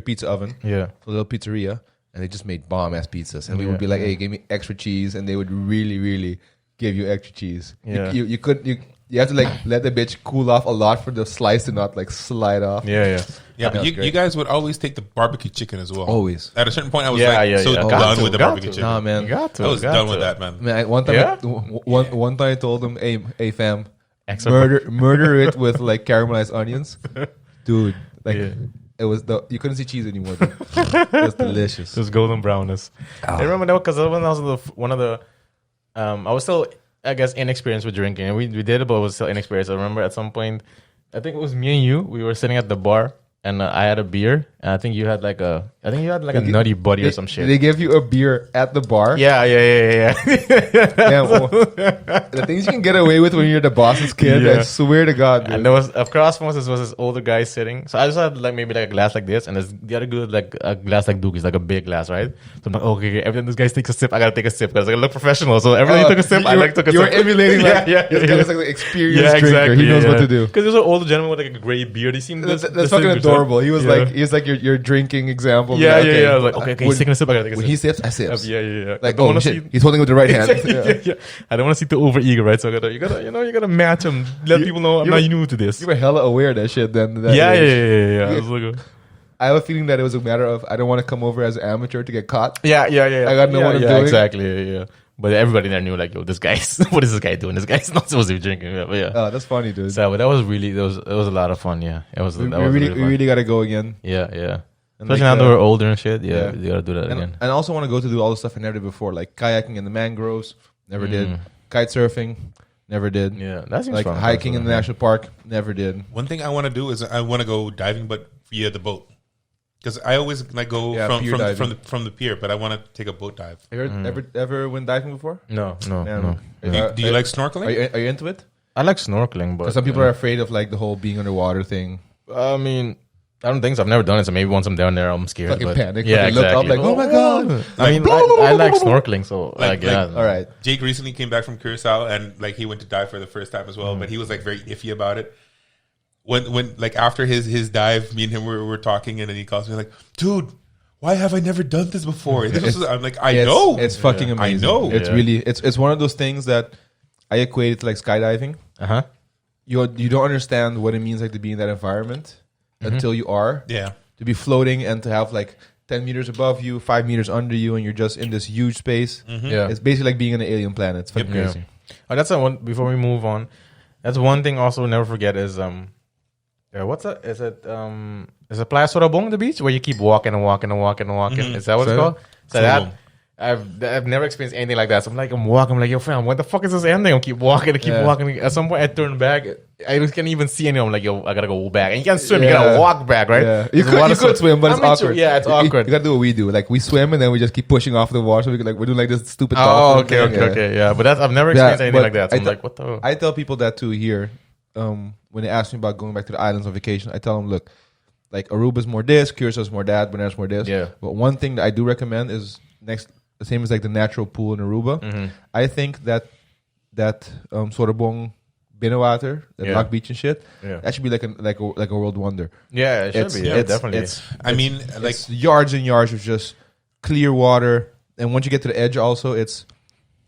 Speaker 2: pizza oven,
Speaker 3: Yeah.
Speaker 2: a little pizzeria, and they just made bomb ass pizzas. And we would be like, "Hey, give me extra cheese," and they would really, really give you extra cheese.
Speaker 3: Yeah.
Speaker 2: You could you have to like let the bitch cool off a lot for the slice to not like slide off.
Speaker 3: Yeah.
Speaker 1: Yeah, but
Speaker 2: That's
Speaker 1: you guys would always take the barbecue chicken as well.
Speaker 2: Always.
Speaker 1: At a certain point, I was
Speaker 3: Yeah,
Speaker 1: so
Speaker 3: yeah.
Speaker 1: done with the
Speaker 3: Got
Speaker 1: barbecue
Speaker 3: to.
Speaker 1: chicken.
Speaker 2: Nah, man.
Speaker 3: You got to.
Speaker 1: I was
Speaker 3: got
Speaker 1: done
Speaker 3: to.
Speaker 1: with that, man.
Speaker 2: Man, one time,
Speaker 3: Yeah?
Speaker 2: one time I told him, "Hey, fam,
Speaker 3: Excellent.
Speaker 2: murder it with like caramelized onions, dude." Like
Speaker 3: Yeah.
Speaker 2: it was you couldn't see cheese anymore. Dude. It was delicious.
Speaker 3: Just golden brownness. I remember that because when I was one of the, I was still, I guess, inexperienced with drinking, and we did it, but it was still inexperienced. I remember at some point, I think it was me and you. We were sitting at the bar, and I had a beer, and I think you had like a nutty buddy or some shit.
Speaker 2: They give you a beer at the bar.
Speaker 3: Yeah.
Speaker 2: Yeah, well, the things you can get away with when you're the boss's kid.
Speaker 3: Yeah.
Speaker 2: I swear to God, dude.
Speaker 3: And there was across from us was this older guy sitting. So I just had like maybe like a glass like this, and the other dude like a glass like Dookie's, like a big glass, right? So I'm like, okay. Every time this guy takes a sip, I gotta take a sip because I look professional. So every time he took a sip, I like took a sip.
Speaker 2: You're emulating like this guy is like the experienced drinker. He knows what to do.
Speaker 3: Because there's an older gentleman with like a gray beard. He seemed
Speaker 2: That's fucking adorable. He was like your drinking example.
Speaker 3: Yeah.
Speaker 2: Okay.
Speaker 3: I was like, okay, he's taking a sip. I gotta take a
Speaker 2: When
Speaker 3: sip.
Speaker 2: he sips, I sips.
Speaker 3: Yeah.
Speaker 2: Like,
Speaker 3: I don't
Speaker 2: oh
Speaker 3: wanna
Speaker 2: shit, he's holding it with the right hand.
Speaker 3: yeah. I don't want to see too over eager, right? So you gotta match him. Let people know I'm not new to this.
Speaker 2: You were hella aware of that shit then.
Speaker 3: Yeah. I was like,
Speaker 2: I have a feeling that it was a matter of I don't want to come over as an amateur to get caught.
Speaker 3: yeah. I
Speaker 2: gotta know what I'm doing.
Speaker 3: Exactly. Yeah. But everybody there knew, like, yo, this guy's what is this guy doing? This guy's not supposed to be drinking. Yeah, but yeah.
Speaker 2: Oh, that's funny, dude.
Speaker 3: So but that was really it was a lot of fun. Yeah, it was.
Speaker 2: we
Speaker 3: That was
Speaker 2: really
Speaker 3: fun.
Speaker 2: gotta go again.
Speaker 3: Yeah.
Speaker 2: And
Speaker 3: Especially
Speaker 2: like,
Speaker 3: now that we're older and shit.
Speaker 2: yeah.
Speaker 3: Yeah, you gotta do that again.
Speaker 2: And I also want to go to do all the stuff I never did before, like kayaking in the mangroves. Never did. Kite surfing. Never did.
Speaker 3: Yeah, that seems
Speaker 2: Like
Speaker 3: fun.
Speaker 2: hiking in the national park. Never did.
Speaker 1: One thing I want to do is I want to go diving, but via the boat. Because I always like go
Speaker 2: pier diving.
Speaker 1: from the pier, but I want to take a boat dive.
Speaker 2: Have you ever went diving before?
Speaker 3: No.
Speaker 1: Do you like snorkeling?
Speaker 2: Are you into it?
Speaker 3: I like snorkeling, but
Speaker 2: Because some people are afraid of like the whole being underwater thing.
Speaker 3: I mean, I don't think so. I've never done it, so maybe once I'm down there, I'm scared.
Speaker 2: Fucking
Speaker 3: but
Speaker 2: panic.
Speaker 3: Yeah,
Speaker 2: Fucking look up
Speaker 3: exactly.
Speaker 2: like, oh my God.
Speaker 3: I mean, I like snorkeling, so like, yeah.
Speaker 2: All right.
Speaker 1: Jake recently came back from Curacao and like he went to dive for the first time as well, but he was like very iffy about it. When like after his dive, me and him were talking, and then he calls me like, "Dude, why have I never done this before?" I'm like, I know,
Speaker 2: It's fucking amazing.
Speaker 1: I know.
Speaker 2: It's
Speaker 3: Yeah.
Speaker 2: really it's one of those things that I equate it to like skydiving. You don't understand what it means like to be in that environment until you are.
Speaker 1: Yeah.
Speaker 2: To be floating and to have like 10 meters above you, 5 meters under you, and you're just in this huge space.
Speaker 3: Yeah.
Speaker 2: It's basically like being in an alien planet. It's fucking
Speaker 3: Yeah.
Speaker 2: crazy.
Speaker 3: Oh, that's one. Before we move on, that's one thing. Also, never forget is what's that? Is it Playa Sorobong, the beach where you keep walking and walking and walking and walking? Is that what it's called? So
Speaker 1: Sorobong.
Speaker 3: that I've never experienced anything like that. So I'm walking. I'm like, yo, fam, what the fuck is this ending? I keep walking. I keep walking. At some point, I turn back. I just can't even see anyone. I'm like, yo, I gotta go back. And you can't swim. You gotta walk back, right?
Speaker 2: Yeah. You could swim, but it's awkward.
Speaker 3: Yeah, it's awkward.
Speaker 2: You gotta do what we do. Like we swim and then we just keep pushing off the water. So we're doing like this stupid.
Speaker 3: Oh,
Speaker 2: dolphin
Speaker 3: okay,
Speaker 2: thing.
Speaker 3: okay. Yeah, but I've never experienced anything
Speaker 2: but
Speaker 3: like that. So I'm
Speaker 2: I
Speaker 3: like, what the?
Speaker 2: I tell people that too here. When they ask me about going back to the islands on vacation, I tell them, look, like Aruba's more this, Curaçao's more that, Bonaere's more this.
Speaker 3: Yeah.
Speaker 2: But one thing that I do recommend is the same as like the natural pool in Aruba. I think that Sorobong binnenwater, that
Speaker 3: Yeah.
Speaker 2: Rock Beach and shit,
Speaker 3: Yeah.
Speaker 2: that should be like a world wonder.
Speaker 3: Yeah, it should be. Yeah, definitely.
Speaker 1: I mean, like
Speaker 2: It's yards and yards of just clear water, and once you get to the edge, also it's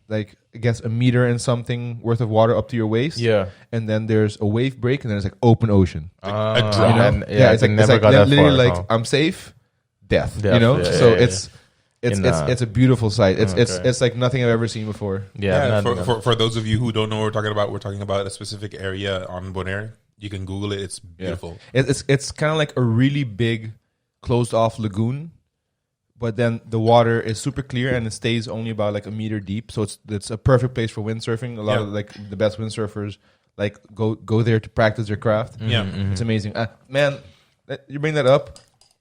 Speaker 2: like I guess a meter and something worth of water up to your waist.
Speaker 3: Yeah.
Speaker 2: And then there's a wave break, and then it's like open ocean.
Speaker 1: a
Speaker 3: You
Speaker 1: drop.
Speaker 3: know?
Speaker 2: You know?
Speaker 3: Yeah,
Speaker 2: it's
Speaker 3: I
Speaker 2: like
Speaker 3: never got that
Speaker 2: literally
Speaker 3: far,
Speaker 2: like
Speaker 3: no.
Speaker 2: I'm safe, death. You
Speaker 3: Death,
Speaker 2: know,
Speaker 3: yeah,
Speaker 2: so
Speaker 3: yeah,
Speaker 2: it's a beautiful sight. It's
Speaker 3: Okay.
Speaker 2: it's like nothing I've ever seen before.
Speaker 1: Yeah, for those of you who don't know what we're talking about a specific area on Bonaire. You can Google it. It's beautiful.
Speaker 2: It's kind of like a really big closed off lagoon, but then the water is super clear and it stays only about like a meter deep. So it's a perfect place for windsurfing. A lot of like the best windsurfers like go there to practice their craft.
Speaker 1: Yeah.
Speaker 2: It's amazing. Man, you bring that up.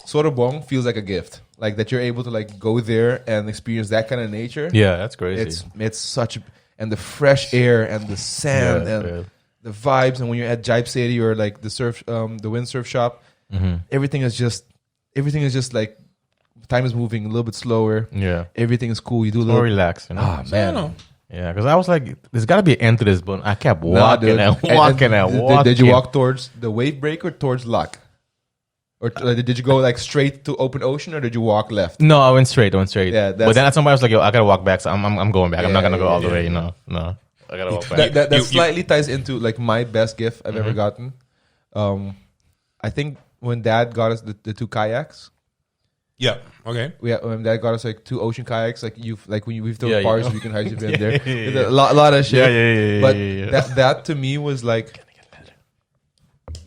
Speaker 2: Sorobong feels like a gift. Like that you're able to like go there and experience that kind of nature.
Speaker 3: Yeah, that's crazy.
Speaker 2: It's such and the fresh air and the sand and the vibes, and when you're at Jibe City or like the windsurf shop, everything is just like time is moving a little bit slower.
Speaker 3: Yeah.
Speaker 2: Everything is cool. You do a
Speaker 3: More
Speaker 2: little
Speaker 3: relaxed, you know?
Speaker 2: Ah, man.
Speaker 3: Yeah, because I was like, there's got to be an end to this, but I kept
Speaker 2: Nah,
Speaker 3: walking
Speaker 2: dude.
Speaker 3: and walking and walking.
Speaker 2: Did you walk towards the wave break or towards Lock? Or did you go like straight to open ocean, or did you walk left?
Speaker 3: No, I went straight.
Speaker 2: Yeah,
Speaker 3: But then at some point I was like, yo, I got to walk back, so I'm going back. I'm not going to go all the
Speaker 2: yeah.
Speaker 3: way, you know? No. I gotta walk back.
Speaker 2: That slightly ties into like my best gift I've ever gotten. I think when Dad got us the 2 kayaks.
Speaker 1: Yeah. Okay.
Speaker 2: When Dad got us like 2 ocean kayaks, like we've thrown
Speaker 3: Yeah,
Speaker 2: parts
Speaker 3: yeah.
Speaker 2: we can hide in there. A lot of shit.
Speaker 3: Yeah.
Speaker 2: But that to me was like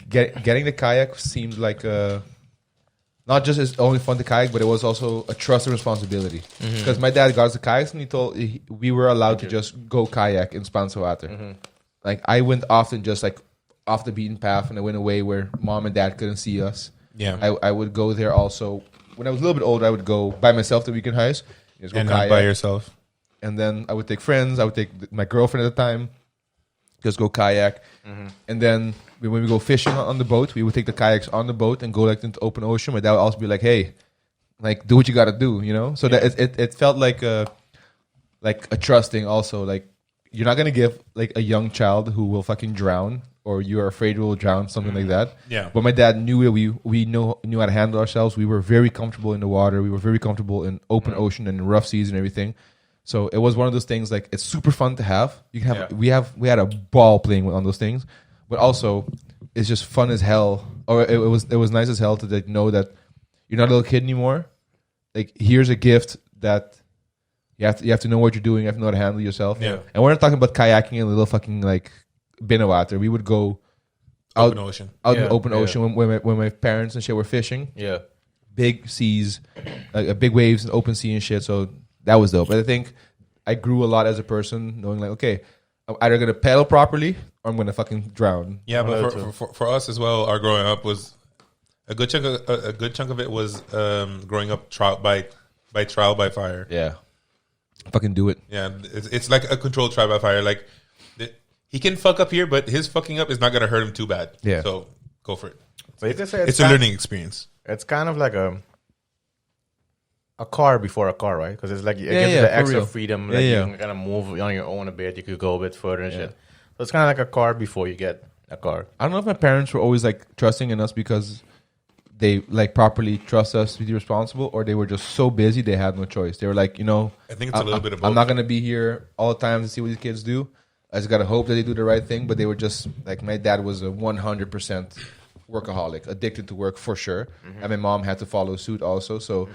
Speaker 2: getting the kayak seemed like not just it's only fun to kayak, but it was also a trust and responsibility. Because my dad got us the kayaks and we were allowed to just go kayak in Spaanse water. Like I went often just like off the beaten path, and I went away where mom and dad couldn't see us.
Speaker 1: Yeah.
Speaker 2: I would go there also. When I was a little bit older, I would go by myself the weekend highs. Just go
Speaker 1: And
Speaker 2: kayak.
Speaker 1: not by yourself.
Speaker 2: And then I would take friends. I would take my girlfriend at the time. Just go kayak. And then when we go fishing on the boat, we would take the kayaks on the boat and go like into open ocean. My dad would also be like, "Hey, like do what you got to do," you know. So that it felt like a trusting also. Like you're not gonna give like a young child who will fucking drown or you are afraid we will drown, something like that.
Speaker 1: Yeah.
Speaker 2: But my dad knew we knew how to handle ourselves. We were very comfortable in the water. We were very comfortable in open ocean and rough seas and everything. So it was one of those things like it's super fun to have. You can have we had a ball playing on those things, but also it's just fun as hell. Or it was nice as hell to like know that you're not a little kid anymore. Like here's a gift that you have to know what you're doing. You have to know how to handle yourself.
Speaker 1: Yeah.
Speaker 2: And we're not talking about kayaking in a little fucking like binnenwater. We would go out
Speaker 1: Open ocean.
Speaker 2: out in the open ocean when my parents and shit were fishing.
Speaker 3: Yeah.
Speaker 2: Big seas, big waves and open sea and shit. So that was dope. But I think I grew a lot as a person, knowing like, okay, I'm either gonna paddle properly or I'm gonna fucking drown.
Speaker 1: Yeah, but for us as well, our growing up was a good chunk of it was growing up trial by fire.
Speaker 2: Yeah, fucking do it.
Speaker 1: Yeah, it's like a controlled trial by fire. Like he can fuck up here, but his fucking up is not gonna hurt him too bad.
Speaker 2: Yeah.
Speaker 1: So go for it.
Speaker 3: But you can say
Speaker 1: It's a learning experience.
Speaker 3: It's kind of like a car before a car, right? Because it's like it
Speaker 2: Yeah,
Speaker 3: gives
Speaker 2: yeah,
Speaker 3: you the
Speaker 2: for
Speaker 3: extra
Speaker 2: real.
Speaker 3: freedom.
Speaker 2: Yeah,
Speaker 3: Like
Speaker 2: yeah.
Speaker 3: you can kind of move on your own a bit. You could go a bit further and shit. So it's kind of like a car before you get a car.
Speaker 2: I don't know if my parents were always like trusting in us because they like properly trust us to be responsible, or they were just so busy they had no choice. They were like, you know,
Speaker 1: I think it's a little bit of both.
Speaker 2: I'm not gonna be here all the time to see what these kids do. I just gotta hope that they do the right thing. But they were just like, my dad was a 100% workaholic, addicted to work for sure, and my mom had to follow suit also. So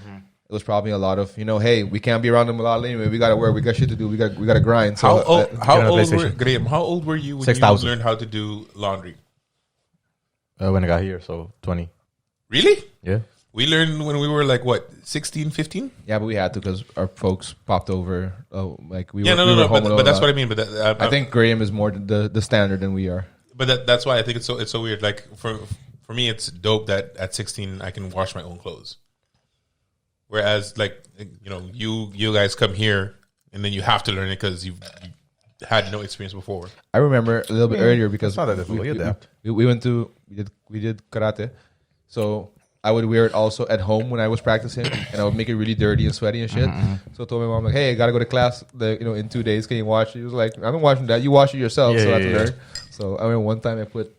Speaker 2: it was probably a lot of, you know, hey, we can't be around them a lot anyway. We gotta work. We got shit to do. We gotta grind. So
Speaker 1: How old were
Speaker 3: PlayStation.
Speaker 1: Graham? How old were you when
Speaker 3: 6,000.
Speaker 1: you learned how to do laundry?
Speaker 3: When I got here, so 20.
Speaker 1: Really?
Speaker 3: Yeah.
Speaker 1: We learned when we were like what, 16, 15?
Speaker 2: yeah, but we had to because our folks popped over. Like we
Speaker 1: Yeah,
Speaker 2: were,
Speaker 1: no,
Speaker 2: we were home
Speaker 1: but
Speaker 2: alone
Speaker 1: that's
Speaker 2: a
Speaker 1: what I
Speaker 2: lot.
Speaker 1: mean. But
Speaker 2: I think Graham is more the standard than we are.
Speaker 1: But that's why I think it's so weird. Like for me, it's dope that at 16 I can wash my own clothes. Whereas, like, you know, you guys come here and then you have to learn it because you had no experience before.
Speaker 2: I remember a little bit earlier because
Speaker 3: it's not that difficult. You adapt.
Speaker 2: we did karate, so I would wear it also at home when I was practicing, and I would make it really dirty and sweaty and shit. So I told my mom like, "Hey, I gotta go to class. In 2 days. Can you wash it?" She was like, "I've been watching that. You wash it yourself."
Speaker 3: Yeah,
Speaker 2: so I had to
Speaker 3: yeah,
Speaker 2: learn. So I remember one time I put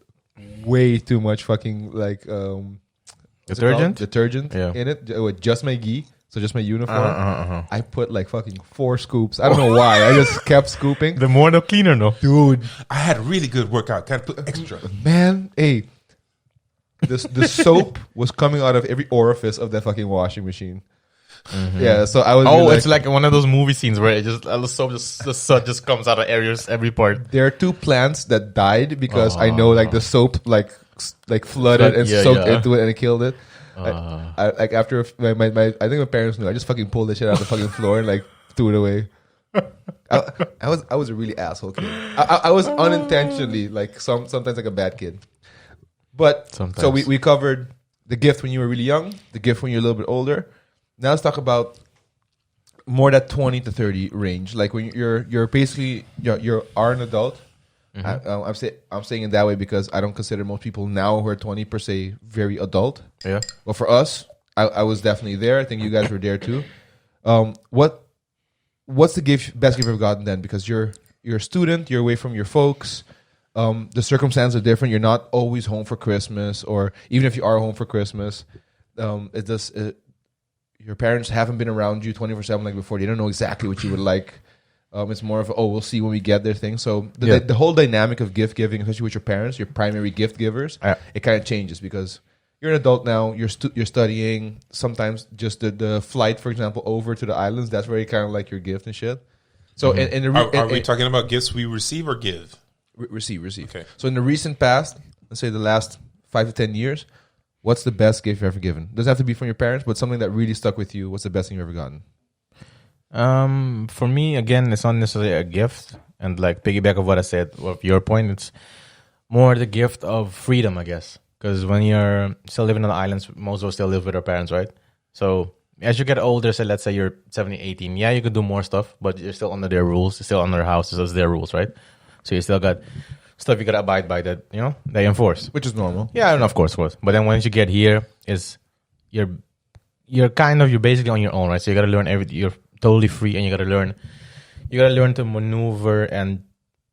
Speaker 2: way too much fucking like what's it called? Detergent
Speaker 3: Yeah.
Speaker 2: in it with just my gi. So just my uniform. I put like fucking 4 scoops. I don't know why. I just kept scooping.
Speaker 3: The more the cleaner, no?
Speaker 2: Dude,
Speaker 1: I had a really good workout. Can't put extra.
Speaker 2: man, hey, the soap was coming out of every orifice of that fucking washing machine. Yeah, so I was.
Speaker 3: Oh, it's like one of those movie scenes where it just the soap the soot just comes out of every part.
Speaker 2: there are 2 plants that died because I know like the soap like flooded and
Speaker 3: Yeah,
Speaker 2: soaked
Speaker 3: yeah.
Speaker 2: into it and it killed it. I like after my I think my parents knew. I just fucking pulled the shit out of the fucking floor and like threw it away. I was a really asshole kid. I was unintentionally like sometimes like a bad kid. But
Speaker 3: Sometimes.
Speaker 2: so we covered the gift when you were really young, the gift when you're a little bit older. Now let's talk about more that 20 to 30 range. Like when you're basically you are an adult. I'm saying it that way because I don't consider most people now who are 20 per se very adult.
Speaker 3: Yeah.
Speaker 2: Well, for us, I was definitely there. I think you guys were there too. What's the best gift you've gotten then? Because you're a student, you're away from your folks. The circumstances are different. You're not always home for Christmas, or even if you are home for Christmas, your parents haven't been around you 24/7 like before. They don't know exactly what you would like. It's more of we'll see when we get there thing. So the whole dynamic of gift giving, especially with your parents, your primary gift givers, it kind of changes because you're an adult now. You're studying. Sometimes just the flight, for example, over to the islands. That's where you kind of like your gift and shit. So
Speaker 1: are we talking about gifts we receive or give?
Speaker 2: Receive.
Speaker 1: Okay.
Speaker 2: So in the recent past, let's say the last 5 to 10 years, what's the best gift you've ever given? Doesn't have to be from your parents, but something that really stuck with you. What's the best thing you've ever gotten?
Speaker 3: For me, again, it's not necessarily a gift, and like piggyback of what I said, of your point, it's more the gift of freedom, I guess. Because when you're still living on the islands, most of us still live with our parents, right? So as you get older, so let's say you're 17, 18, yeah, you can do more stuff, but you're still under their rules, you're still under their house, so it's their rules, right? So you still got stuff you gotta abide by that, they enforce.
Speaker 2: Which is normal.
Speaker 3: Yeah, and of course. But then once you get here, you're basically on your own, right? So you gotta learn everything. You're totally free, and you gotta learn to maneuver and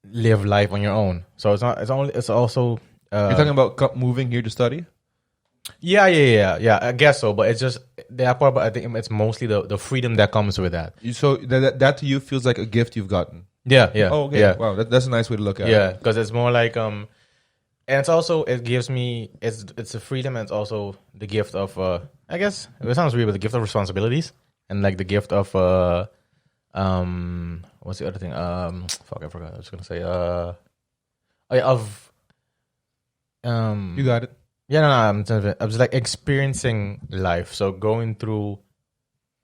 Speaker 3: live life on your own. So it's also
Speaker 2: you're talking about moving here to study?
Speaker 3: Yeah. I guess so, but it's just that part. But I think it's mostly the freedom that comes with that.
Speaker 2: So that to you feels like a gift you've gotten.
Speaker 3: Yeah.
Speaker 2: Oh, okay.
Speaker 3: Yeah.
Speaker 2: Wow, that's a nice way to look at it.
Speaker 3: Yeah, because it's more like and it's also it's a freedom, and it's also the gift of I guess it sounds weird, but the gift of responsibilities and like the gift of what's the other thing? Fuck, I forgot. I was gonna say
Speaker 2: you got it.
Speaker 3: Yeah, no, I was like experiencing life, so going through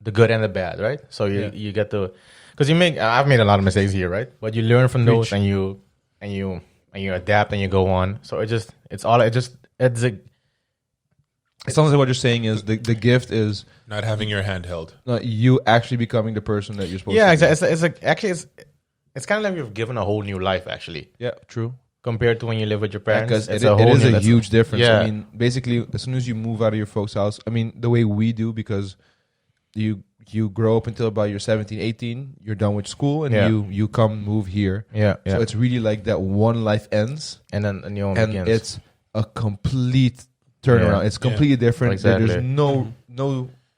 Speaker 3: the good and the bad, right? So you get to, because I've made a lot of mistakes here, right? But you learn from those, and you adapt and you go on. So it
Speaker 2: sounds like what you're saying is the gift is
Speaker 1: Not having your hand held.
Speaker 2: you actually becoming the person that you're supposed to be.
Speaker 3: Yeah, exactly. It's kind of like you've given a whole new life, actually.
Speaker 2: Yeah, true.
Speaker 3: Compared to when you live with your parents.
Speaker 2: Because
Speaker 3: It's
Speaker 2: it is a huge difference.
Speaker 3: Yeah.
Speaker 2: I mean, basically, as soon as you move out of your folks' house, I mean, the way we do, because you grow up until about you're 17, 18, you're done with school, and you move here.
Speaker 3: Yeah.
Speaker 2: So it's really like that one life ends,
Speaker 3: and then a new one
Speaker 2: and
Speaker 3: begins.
Speaker 2: it's a complete turnaround.
Speaker 3: Yeah.
Speaker 2: It's completely different.
Speaker 3: Exactly.
Speaker 2: There's no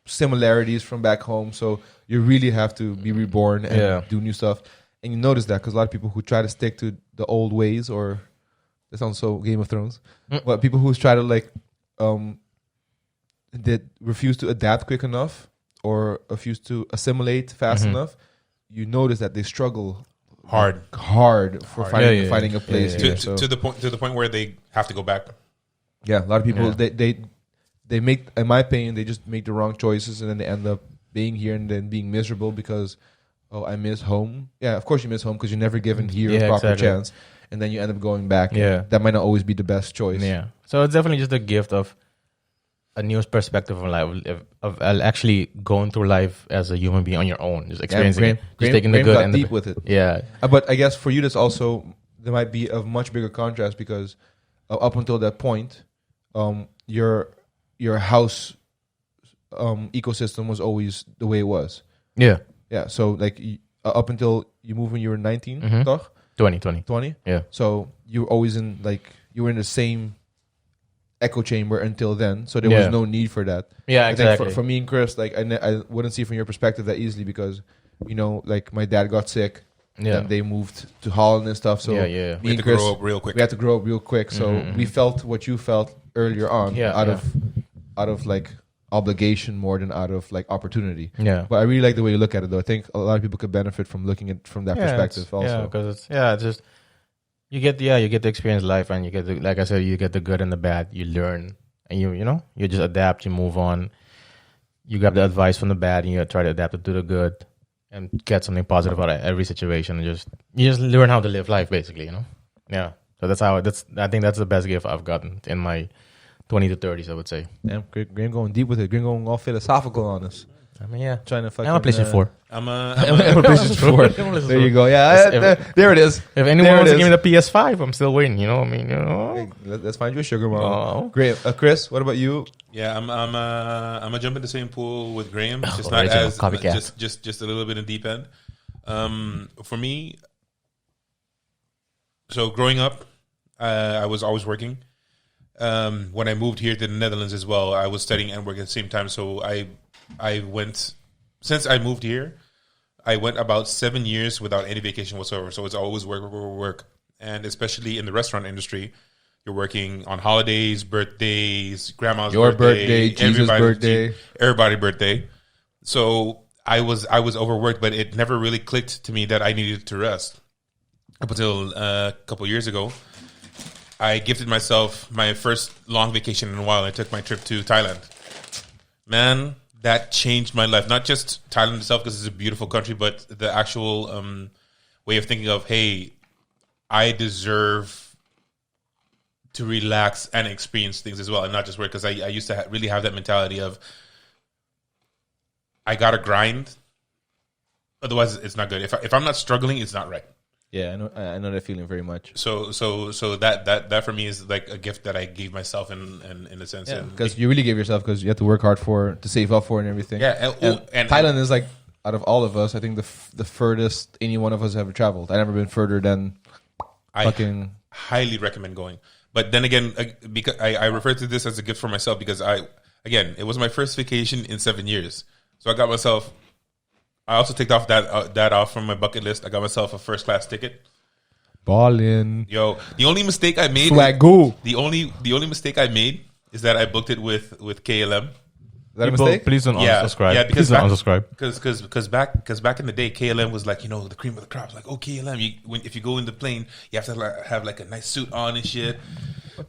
Speaker 2: similarities from back home, so you really have to be reborn and do new stuff. And you notice that because a lot of people who try to stick to the old ways, or that sounds so Game of Thrones, but people who try to that refuse to adapt quick enough or refuse to assimilate fast enough, you notice that they struggle hard for finding a place here.
Speaker 1: To the point where they have to go back.
Speaker 2: Yeah, a lot of people they make, in my opinion, they just make the wrong choices, and then they end up being here and then being miserable because I miss home. Yeah, of course you miss home because you're never given here a proper chance, and then you end up going back. Yeah, that might not always be the best choice.
Speaker 3: Yeah, so it's definitely just a gift of a new perspective on life, of actually going through life as a human being on your own, just experiencing it, just taking the good and
Speaker 2: deep with it.
Speaker 3: Yeah,
Speaker 2: but I guess for you, that's also there might be a much bigger contrast because up until that point, your house ecosystem was always the way it was.
Speaker 3: Yeah.
Speaker 2: Yeah, so like up until you moved when you were 19, toch?
Speaker 3: 20.
Speaker 2: Yeah. So you were always in you were in the same echo chamber until then. So there was no need for that.
Speaker 3: Yeah, exactly.
Speaker 2: I think for me and Chris, I wouldn't see from your perspective that easily because, my dad got sick. Yeah. And they moved to Holland and stuff. So
Speaker 1: we had to grow up real quick.
Speaker 2: We had to grow up real quick. So we felt what you felt earlier on out of obligation more than out of opportunity. Yeah. But I really like the way you look at it though. I think a lot of people could benefit from looking at it from that perspective also.
Speaker 3: Yeah, because it's just you get to experience life, and you get to, like I said, you get the good and the bad. You learn, and you just adapt, you move on. You grab the advice from the bad and you try to adapt it to the good and get something positive out of every situation, and you just learn how to live life basically, Yeah. So I think that's the best gift I've gotten in my 20 to 30s, I would say.
Speaker 2: Damn, Graham going deep with it. Graham going all philosophical on us.
Speaker 3: I mean, yeah.
Speaker 2: Trying to fucking...
Speaker 3: I'm a PlayStation 4.
Speaker 1: I'm a
Speaker 2: PlayStation 4. There you go. Yeah, there it is.
Speaker 3: If anyone wants to give me the PS5, I'm still waiting, Hey,
Speaker 2: let's find you a sugar mom. Great. Chris, what about you?
Speaker 1: Yeah, I'm a jump in the same pool with Graham. Just not
Speaker 3: original
Speaker 1: as
Speaker 3: copycat.
Speaker 1: just a little bit in deep end. For me, so growing up, I was always working. When I moved here to the Netherlands as well, I was studying and working at the same time. So I went, since I moved here, I went about 7 years without any vacation whatsoever. So it's always work, work, work, work. And especially in the restaurant industry, you're working on holidays, birthdays, grandma's
Speaker 2: Your birthday, Jesus' birthday.
Speaker 1: everybody's birthday. So I was overworked, but it never really clicked to me that I needed to rest. Up until a couple years ago, I gifted myself my first long vacation in a while. I took my trip to Thailand. Man, that changed my life. Not just Thailand itself, because it's a beautiful country, but the actual way of thinking of, hey, I deserve to relax and experience things as well, and not just work. Because I used to really have that mentality of, I gotta grind, otherwise it's not good. If I'm not struggling, it's not right.
Speaker 2: Yeah, I know that feeling very much.
Speaker 1: So that for me is like a gift that I gave myself in a sense.
Speaker 2: Yeah, because you really gave yourself, because you had to work hard to save up for it and everything.
Speaker 1: Yeah,
Speaker 2: and Thailand is like, out of all of us, I think the furthest any one of us ever traveled. I've never been further than fucking.
Speaker 1: I highly recommend going. But then again, because I refer to this as a gift for myself, because it was my first vacation in 7 years. So I got myself. I also ticked off that off from my bucket list. I got myself a first class ticket.
Speaker 2: Ballin'.
Speaker 1: Yo, the only mistake I made.
Speaker 2: Swagoo.
Speaker 1: The only mistake I made is that I booked it with KLM.
Speaker 2: Is that a mistake?
Speaker 3: Please don't unsubscribe.
Speaker 1: Yeah, because
Speaker 3: please don't unsubscribe.
Speaker 1: Because back in the day, KLM was like, the cream of the crop. Like, KLM. If you go in the plane, you have to have like a nice suit on and shit.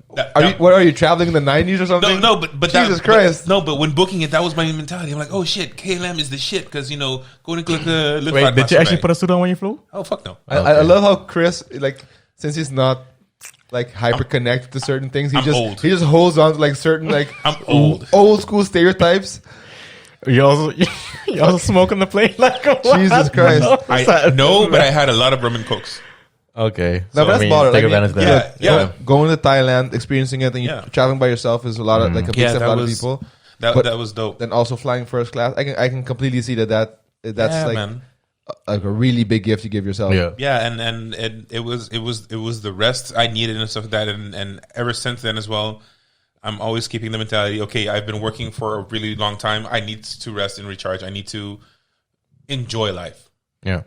Speaker 2: What are you traveling in the 90s or something?
Speaker 1: No, but
Speaker 2: Jesus Christ.
Speaker 1: But when booking it, that was my mentality. I'm like, oh shit, KLM is the shit, because going to
Speaker 3: Wait, did you actually put a suit on when you flew?
Speaker 1: Oh fuck no.
Speaker 2: I love how Chris, like, since he's not like hyper connected to certain things, he just holds on to like certain like
Speaker 1: I'm old
Speaker 2: school stereotypes.
Speaker 3: You also smoke on the plane like
Speaker 2: Jesus Christ.
Speaker 1: But I had a lot of rum and cokes.
Speaker 3: Okay.
Speaker 2: No, but that's baller.
Speaker 3: Take
Speaker 2: Like,
Speaker 3: advantage of that.
Speaker 1: Yeah.
Speaker 2: Going to Thailand, experiencing it, and you traveling by yourself is a lot of like a big step for a lot of people.
Speaker 1: That was dope.
Speaker 2: Then also flying first class, I can completely see that's
Speaker 1: man.
Speaker 2: like a really big gift you give yourself.
Speaker 1: Yeah, and it was the rest I needed and stuff like that, and ever since then as well, I'm always keeping the mentality. Okay, I've been working for a really long time. I need to rest and recharge. I need to enjoy life.
Speaker 3: Yeah.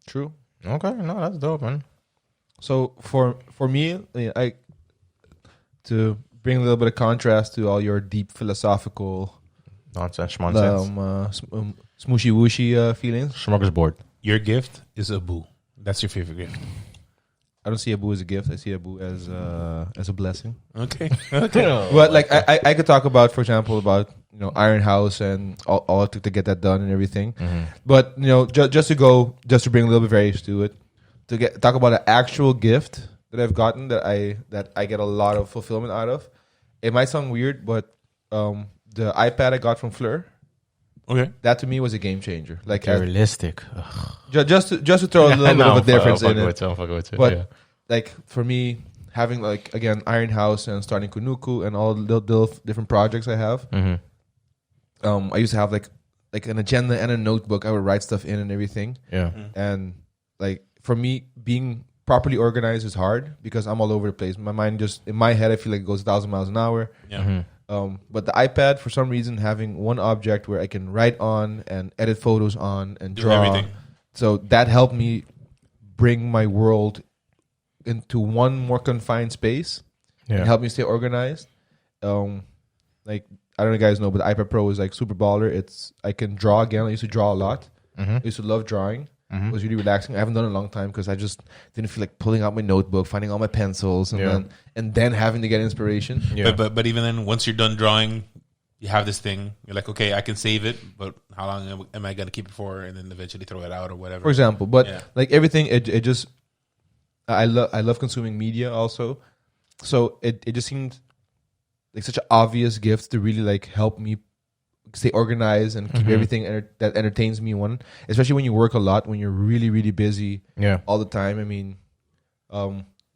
Speaker 2: True.
Speaker 3: Okay, no, that's dope, man.
Speaker 2: So for me, to bring a little bit of contrast to all your deep philosophical
Speaker 3: Nonsense.
Speaker 2: smooshy wooshy feelings.
Speaker 3: Smorgasbord.
Speaker 1: Your gift is a boo. That's your favorite gift.
Speaker 2: I don't see a boo as a gift. I see a boo as a blessing.
Speaker 1: Okay.
Speaker 2: But like I could talk about, for example, about Iron House and all it took to get that done and everything.
Speaker 3: Mm-hmm.
Speaker 2: But just to bring a little bit of variation to it, talk about an actual gift that I've gotten that I get a lot of fulfillment out of. It might sound weird, but the iPad I got from Fleur,
Speaker 1: Okay.
Speaker 2: that to me was a game changer. Like
Speaker 3: Realistic.
Speaker 2: just to throw a little bit of a difference in it. But like for me, having like again Iron House and starting Kunuku and all the different projects I have, I used to have like an agenda and a notebook. I would write stuff in and everything.
Speaker 3: Yeah.
Speaker 2: And like for me, being properly organized is hard because I'm all over the place. My mind just in my head, I feel like it goes 1,000 miles an hour.
Speaker 1: Yeah.
Speaker 2: But the iPad, for some reason, having one object where I can write on and edit photos on and
Speaker 1: Do
Speaker 2: draw,
Speaker 1: everything.
Speaker 2: so that helped me bring my world into one more confined space and help me stay organized. Like I don't know if you guys know, but the iPad Pro is like super baller. I can draw again. I used to draw a lot. I used to love drawing. It was really relaxing. I haven't done it in a long time because I just didn't feel like pulling out my notebook, finding all my pencils, and then having to get inspiration.
Speaker 3: Yeah.
Speaker 1: But even then, once you're done drawing, you have this thing. You're like, okay, I can save it, but how long am I going to keep it for? And then eventually throw it out or whatever.
Speaker 2: For example, but like everything, it just I love consuming media also. So it just seemed like such an obvious gift to really like help me stay organized and keep everything that entertains me. One, especially when you work a lot, when you're really really busy, all the time. I mean,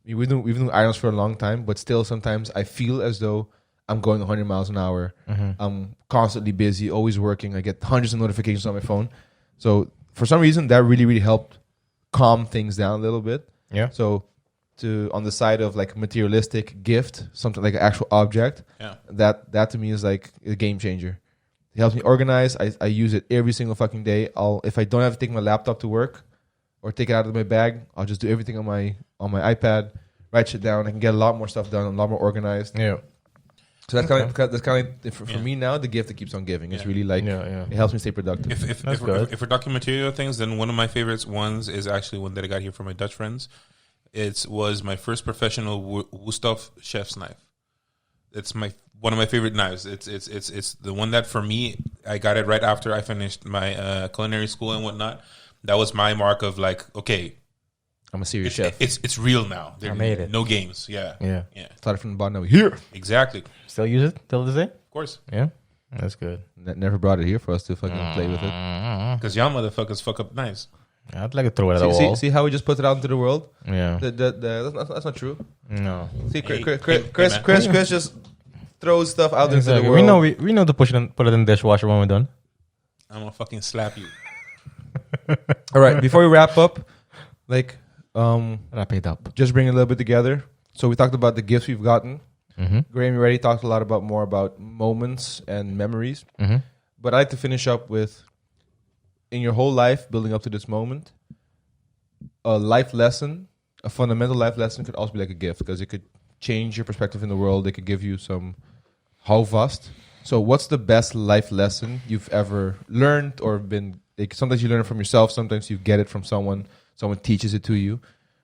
Speaker 2: we've been doing irons for a long time, but still sometimes I feel as though I'm going 100 miles an hour. I'm constantly busy, always working. I get hundreds of notifications on my phone. So for some reason, that really really helped calm things down a little bit.
Speaker 3: Yeah.
Speaker 2: So on the side of like materialistic gift, something like an actual object, that to me is like a game changer. It helps me organize. I use it every single fucking day. If I don't have to take my laptop to work or take it out of my bag, I'll just do everything on my iPad, write shit down. I can get a lot more stuff done, a lot more organized.
Speaker 3: Yeah.
Speaker 2: So that's kind of for me now, the gift that keeps on giving. It's really like it helps me stay productive.
Speaker 1: If we're talking material things, then one of my favorites ones is actually one that I got here from my Dutch friends. It was my first professional Wusthof chef's knife. It's one of my favorite knives. It's the one that for me, I got it right after I finished my culinary school and whatnot. That was my mark of like, okay,
Speaker 2: I'm a serious chef.
Speaker 1: It's real now.
Speaker 3: I made it.
Speaker 1: No games. Yeah.
Speaker 2: Started from the bottom. Now we're here.
Speaker 1: Exactly.
Speaker 3: Still use it till this day?
Speaker 1: Of course.
Speaker 3: Yeah. That's good.
Speaker 2: Never brought it here for us to fucking play with it.
Speaker 1: Because y'all motherfuckers fuck up knives.
Speaker 3: I'd like to throw it at the wall.
Speaker 2: See how we just put it out into the world?
Speaker 3: Yeah.
Speaker 2: That's not true.
Speaker 3: No.
Speaker 2: See, Chris just throws stuff out into the world.
Speaker 3: We know to put it in the dishwasher when we're done.
Speaker 1: I'm gonna fucking slap you.
Speaker 2: All right, before we wrap up,
Speaker 3: wrap it up.
Speaker 2: just bring it a little bit together. So we talked about the gifts we've gotten.
Speaker 3: Mm-hmm.
Speaker 2: Graham already talked a lot more about moments and memories.
Speaker 3: Mm-hmm.
Speaker 2: But I'd like to finish up with, in your whole life, building up to this moment, a life lesson, a fundamental life lesson could also be like a gift because it could change your perspective in the world. It could give you some houvast. So what's the best life lesson you've ever learned or been... sometimes you learn it from yourself. Sometimes you get it from someone. Someone teaches it to you.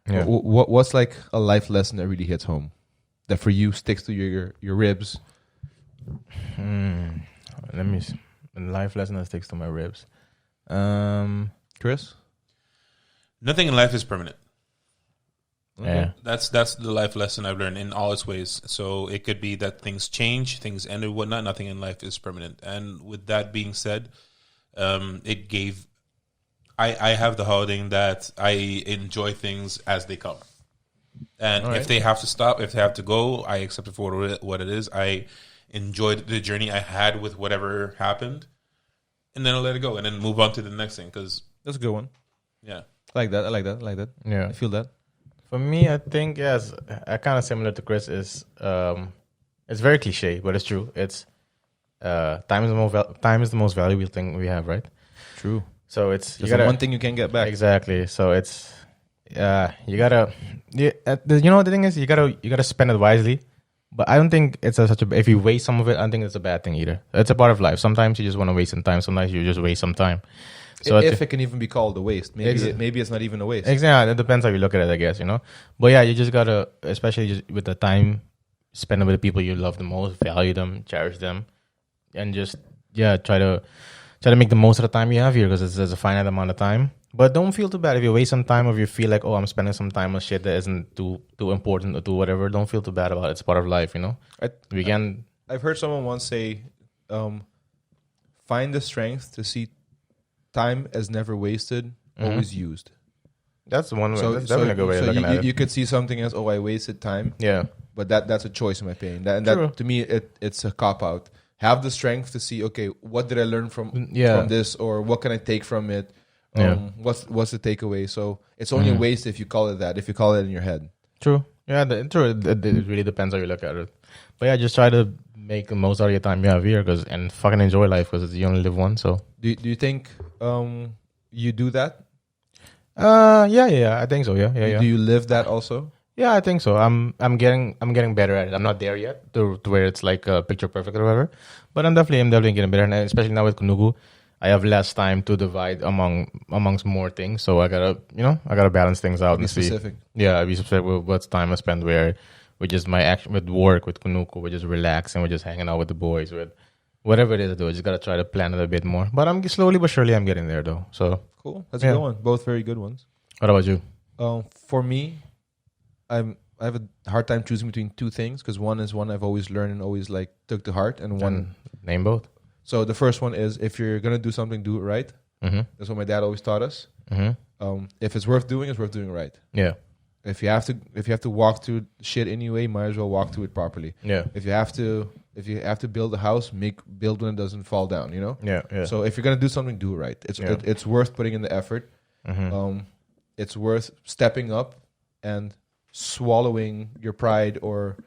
Speaker 3: Yeah.
Speaker 2: What's like a life lesson that really hits home? That for you sticks to your ribs?
Speaker 3: Let me see. A life lesson that sticks to my ribs.
Speaker 2: Chris?
Speaker 1: Nothing in life is permanent.
Speaker 3: Yeah.
Speaker 1: That's the life lesson I've learned in all its ways. So it could be that things change, things end and whatnot. Nothing in life is permanent. And with that being said, it gave... I have the holding that I enjoy things as they come. And if they have to stop, if they have to go, I accept it for what it is. I enjoyed the journey I had with whatever happened. And then I'll let it go and then move on to the next thing. Because
Speaker 2: That's a good one.
Speaker 1: yeah.
Speaker 2: I like that.
Speaker 3: Yeah.
Speaker 2: I feel that.
Speaker 3: For me, I think yes, kind of similar to Chris is it's very cliche, but it's true. It's time is the most valuable thing we have, right?
Speaker 2: True.
Speaker 3: So it's
Speaker 2: There's one thing you can't get back.
Speaker 3: Exactly. So it's you gotta the thing is you gotta spend it wisely. But I don't think it's if you waste some of it, I don't think it's a bad thing either. It's a part of life. Sometimes you just want to waste some time. Sometimes you just waste some time. So
Speaker 2: if it can even be called a waste, maybe it's not even a waste.
Speaker 3: Exactly, it depends how you look at it, I guess, But yeah, you just gotta, especially just with the time, spend it with the people you love the most, value them, cherish them, and just try to make the most of the time you have here because there's a finite amount of time. But don't feel too bad if you waste some time or if you feel like, oh, I'm spending some time on shit that isn't too important or too whatever. Don't feel too bad about it. It's part of life,
Speaker 2: I've heard someone once say, find the strength to see time as never wasted, always used.
Speaker 3: That's one way. That's definitely a good way of looking at it.
Speaker 2: You could see something as, I wasted time.
Speaker 3: Yeah.
Speaker 2: But that's a choice in my opinion. That to me, it's a cop-out. Have the strength to see, okay, what did I learn from this, or what can I take from it? What's the takeaway? So it's only a waste if you call it that, if you call it in your head.
Speaker 3: True. Yeah, true. It really depends how you look at it. But yeah, just try to make the most out of your time you have here and fucking enjoy life because you only live once. So
Speaker 2: do you think you do that?
Speaker 3: Yeah, I think so. Yeah.
Speaker 2: Do you live that also?
Speaker 3: Yeah, I think so. I'm getting better at it. I'm not there yet to where it's like picture perfect or whatever, but I'm definitely getting better. And especially now with Kunugu, I have less time to divide amongst more things. So I gotta balance things out and
Speaker 2: specific.
Speaker 3: See. Yeah, be specific with what's time I spend where with just my action with work with Kunuku. We're just relaxing. We're just hanging out with the boys with whatever it is I do. I just gotta try to plan it a bit more. But I'm slowly but surely I'm getting there though. So
Speaker 2: cool. That's a good one. Both very good ones.
Speaker 3: What about you?
Speaker 2: For me, I have a hard time choosing between two things because one is one I've always learned and always took to heart, and one
Speaker 3: name both.
Speaker 2: So the first one is if you're gonna do something, do it right. Mm-hmm. That's what my dad always taught us. Mm-hmm. If it's worth doing it right.
Speaker 3: Yeah.
Speaker 2: If you have to walk through shit anyway, might as well walk through it properly.
Speaker 3: Yeah.
Speaker 2: If you have to build a house, build when it doesn't fall down.
Speaker 3: Yeah.
Speaker 2: So if you're gonna do something, do it right. It's worth putting in the effort. Mm-hmm. It's worth stepping up and swallowing your pride or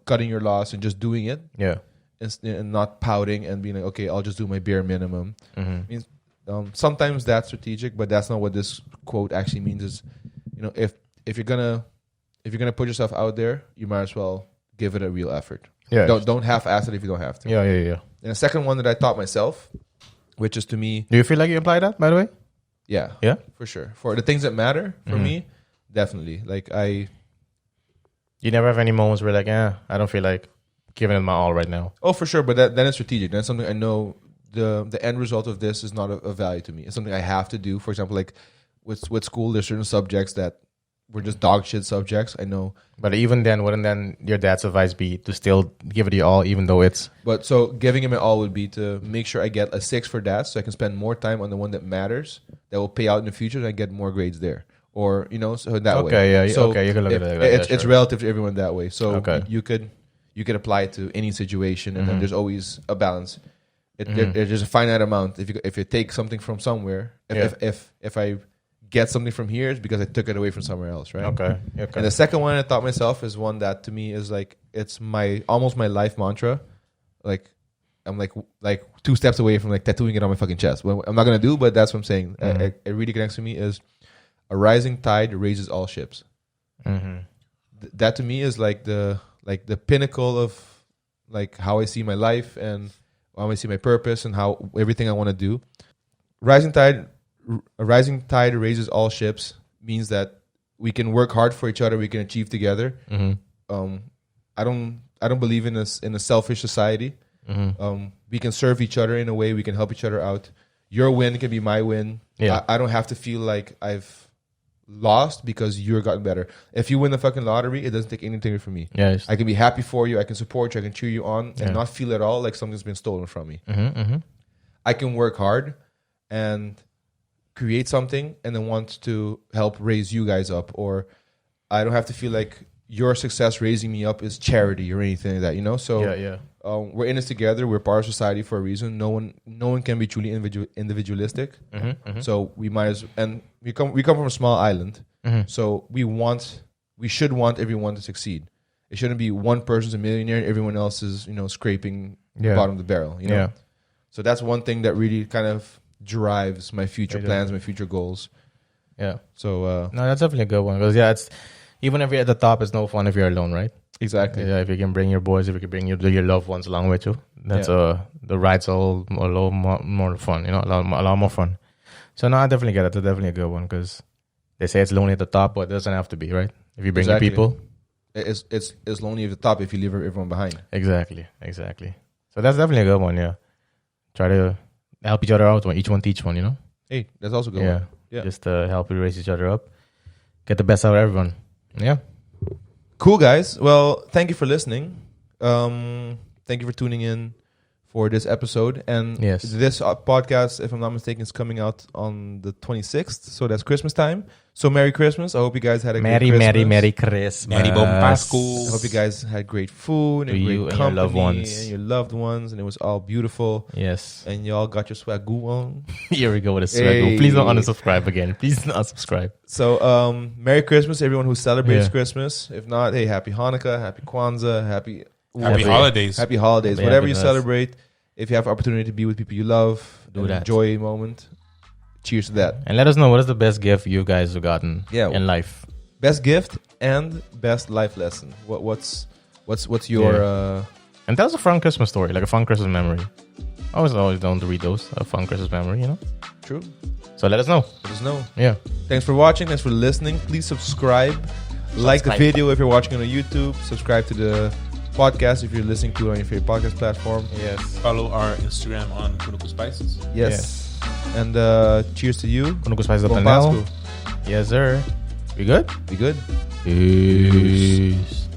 Speaker 2: cutting your loss and just doing it.
Speaker 3: Yeah.
Speaker 2: and not pouting and being like, okay, I'll just do my bare minimum.
Speaker 3: Mm-hmm.
Speaker 2: Means sometimes that's strategic, but that's not what this quote actually means. Is, you know, if you're gonna put yourself out there, you might as well give it a real effort.
Speaker 3: Yeah.
Speaker 2: Don't half-ass it if you don't have to.
Speaker 3: Yeah.
Speaker 2: And the second one that I taught myself, which is to me,
Speaker 3: Do you feel like you apply that, by the way?
Speaker 2: yeah,
Speaker 3: Yeah.
Speaker 2: for sure. For the things that matter for me, definitely. Like
Speaker 3: You never have any moments where like, I don't feel like giving it my all right now.
Speaker 2: oh, for sure. But then it's strategic. That's something I know. The end result of this is not of value to me. It's something I have to do. For example, like with school, there's certain subjects that were just dog shit subjects. I know.
Speaker 3: But even then, wouldn't then your dad's advice be to still give it your all, even though it's...
Speaker 2: But so giving him it all would be to make sure I get a 6 for that, so I can spend more time on the one that matters, that will pay out in the future, and I get more grades there. Or, you know, so that way.
Speaker 3: Okay, yeah.
Speaker 2: So
Speaker 3: okay, you can look at it like that.
Speaker 2: it's relative to everyone that way. So
Speaker 3: Okay.
Speaker 2: you could apply it to any situation, and then there's always a balance. There's a finite amount. If you take something from somewhere, if I get something from here, it's because I took it away from somewhere else, right?
Speaker 3: Okay.
Speaker 2: And the second one I taught myself is one that to me is like, it's almost my life mantra. Like I'm like 2 steps away from like tattooing it on my fucking chest. Well, I'm not gonna do, but that's what I'm saying. It really connects to me. Is a rising tide raises all ships. That to me is like the pinnacle of like how I see my life and how I see my purpose and how everything I want to do. A rising tide raises all ships means that we can work hard for each other. We can achieve together. I don't believe in a selfish society. We can serve each other in a way. We can help each other out. Your win can be my win.
Speaker 3: Yeah.
Speaker 2: I don't have to feel like I've lost because you're gotten better. If you win the fucking lottery, it doesn't take anything from me.
Speaker 3: Yeah.
Speaker 2: I can be happy for you. I can support you. I can cheer you on and not feel at all like something's been stolen from me. I can work hard and create something and then want to help raise you guys up, or I don't have to feel like your success raising me up is charity or anything like that, you know? So we're in this together. We're part of society for a reason. No one can be truly individualistic. So we might as, and we come from a small island. So we should want everyone to succeed. It shouldn't be one person's a millionaire and everyone else is, you know, scraping the bottom of the barrel, you know? So that's one thing that really kind of drives my future plans, my future goals.
Speaker 3: Yeah.
Speaker 2: So
Speaker 3: no, that's definitely a good one because it's even if you're at the top, it's no fun if you're alone, right?
Speaker 2: Exactly.
Speaker 3: Yeah. If you can bring your boys, if you can bring your loved ones along with you, that's the ride's a lot more fun. You know, a lot more fun. So no, I definitely get it. It's definitely a good one because they say it's lonely at the top, but it doesn't have to be, right? If you bring your people,
Speaker 2: it's lonely at the top if you leave everyone behind.
Speaker 3: Exactly. So that's definitely a good one. Yeah. Try to help each other out. Each one teach one. You know.
Speaker 2: Hey, that's also a good one. Yeah.
Speaker 3: Just help you raise each other up. Get the best out of everyone. Yeah.
Speaker 2: Cool, guys. Well, thank you for listening. Thank you for tuning in for this episode. And this podcast, if I'm not mistaken, is coming out on the 26th. So that's Christmas time. So Merry Christmas. I hope you guys had a great Christmas.
Speaker 3: Merry Christmas.
Speaker 1: Merry Bon Pascal.
Speaker 2: I hope you guys had great food and great company
Speaker 3: and your loved ones.
Speaker 2: And your loved ones. And it was all beautiful.
Speaker 3: Yes.
Speaker 2: And y'all got your swagoo on.
Speaker 3: Here we go with a swagoo. Please don't unsubscribe again. Please not subscribe.
Speaker 2: So Merry Christmas, everyone who celebrates Christmas. If not, hey, Happy Hanukkah, Happy Kwanzaa, Happy
Speaker 1: holidays.
Speaker 2: Happy holidays. Whatever you celebrate. If you have opportunity to be with people you love, enjoy a moment. Cheers to that.
Speaker 3: And let us know what is the best gift you guys have gotten in life.
Speaker 2: Best gift and best life lesson. What's your
Speaker 3: and tell us a fun Christmas story, like a fun Christmas memory. I always don't read those. A fun Christmas memory, you know?
Speaker 2: True.
Speaker 3: So let us know.
Speaker 2: Let us know.
Speaker 3: Yeah.
Speaker 2: Thanks for watching. Thanks for listening. Please subscribe. Like the video if you're watching on YouTube. Subscribe to the podcast if you're listening to it on your favorite podcast platform.
Speaker 3: Yes.
Speaker 1: Follow our Instagram on Talkin Spices.
Speaker 2: Yes. And cheers to you.
Speaker 3: Talkin Spice up and now. Yes, sir. We good?
Speaker 2: We good.
Speaker 3: Peace.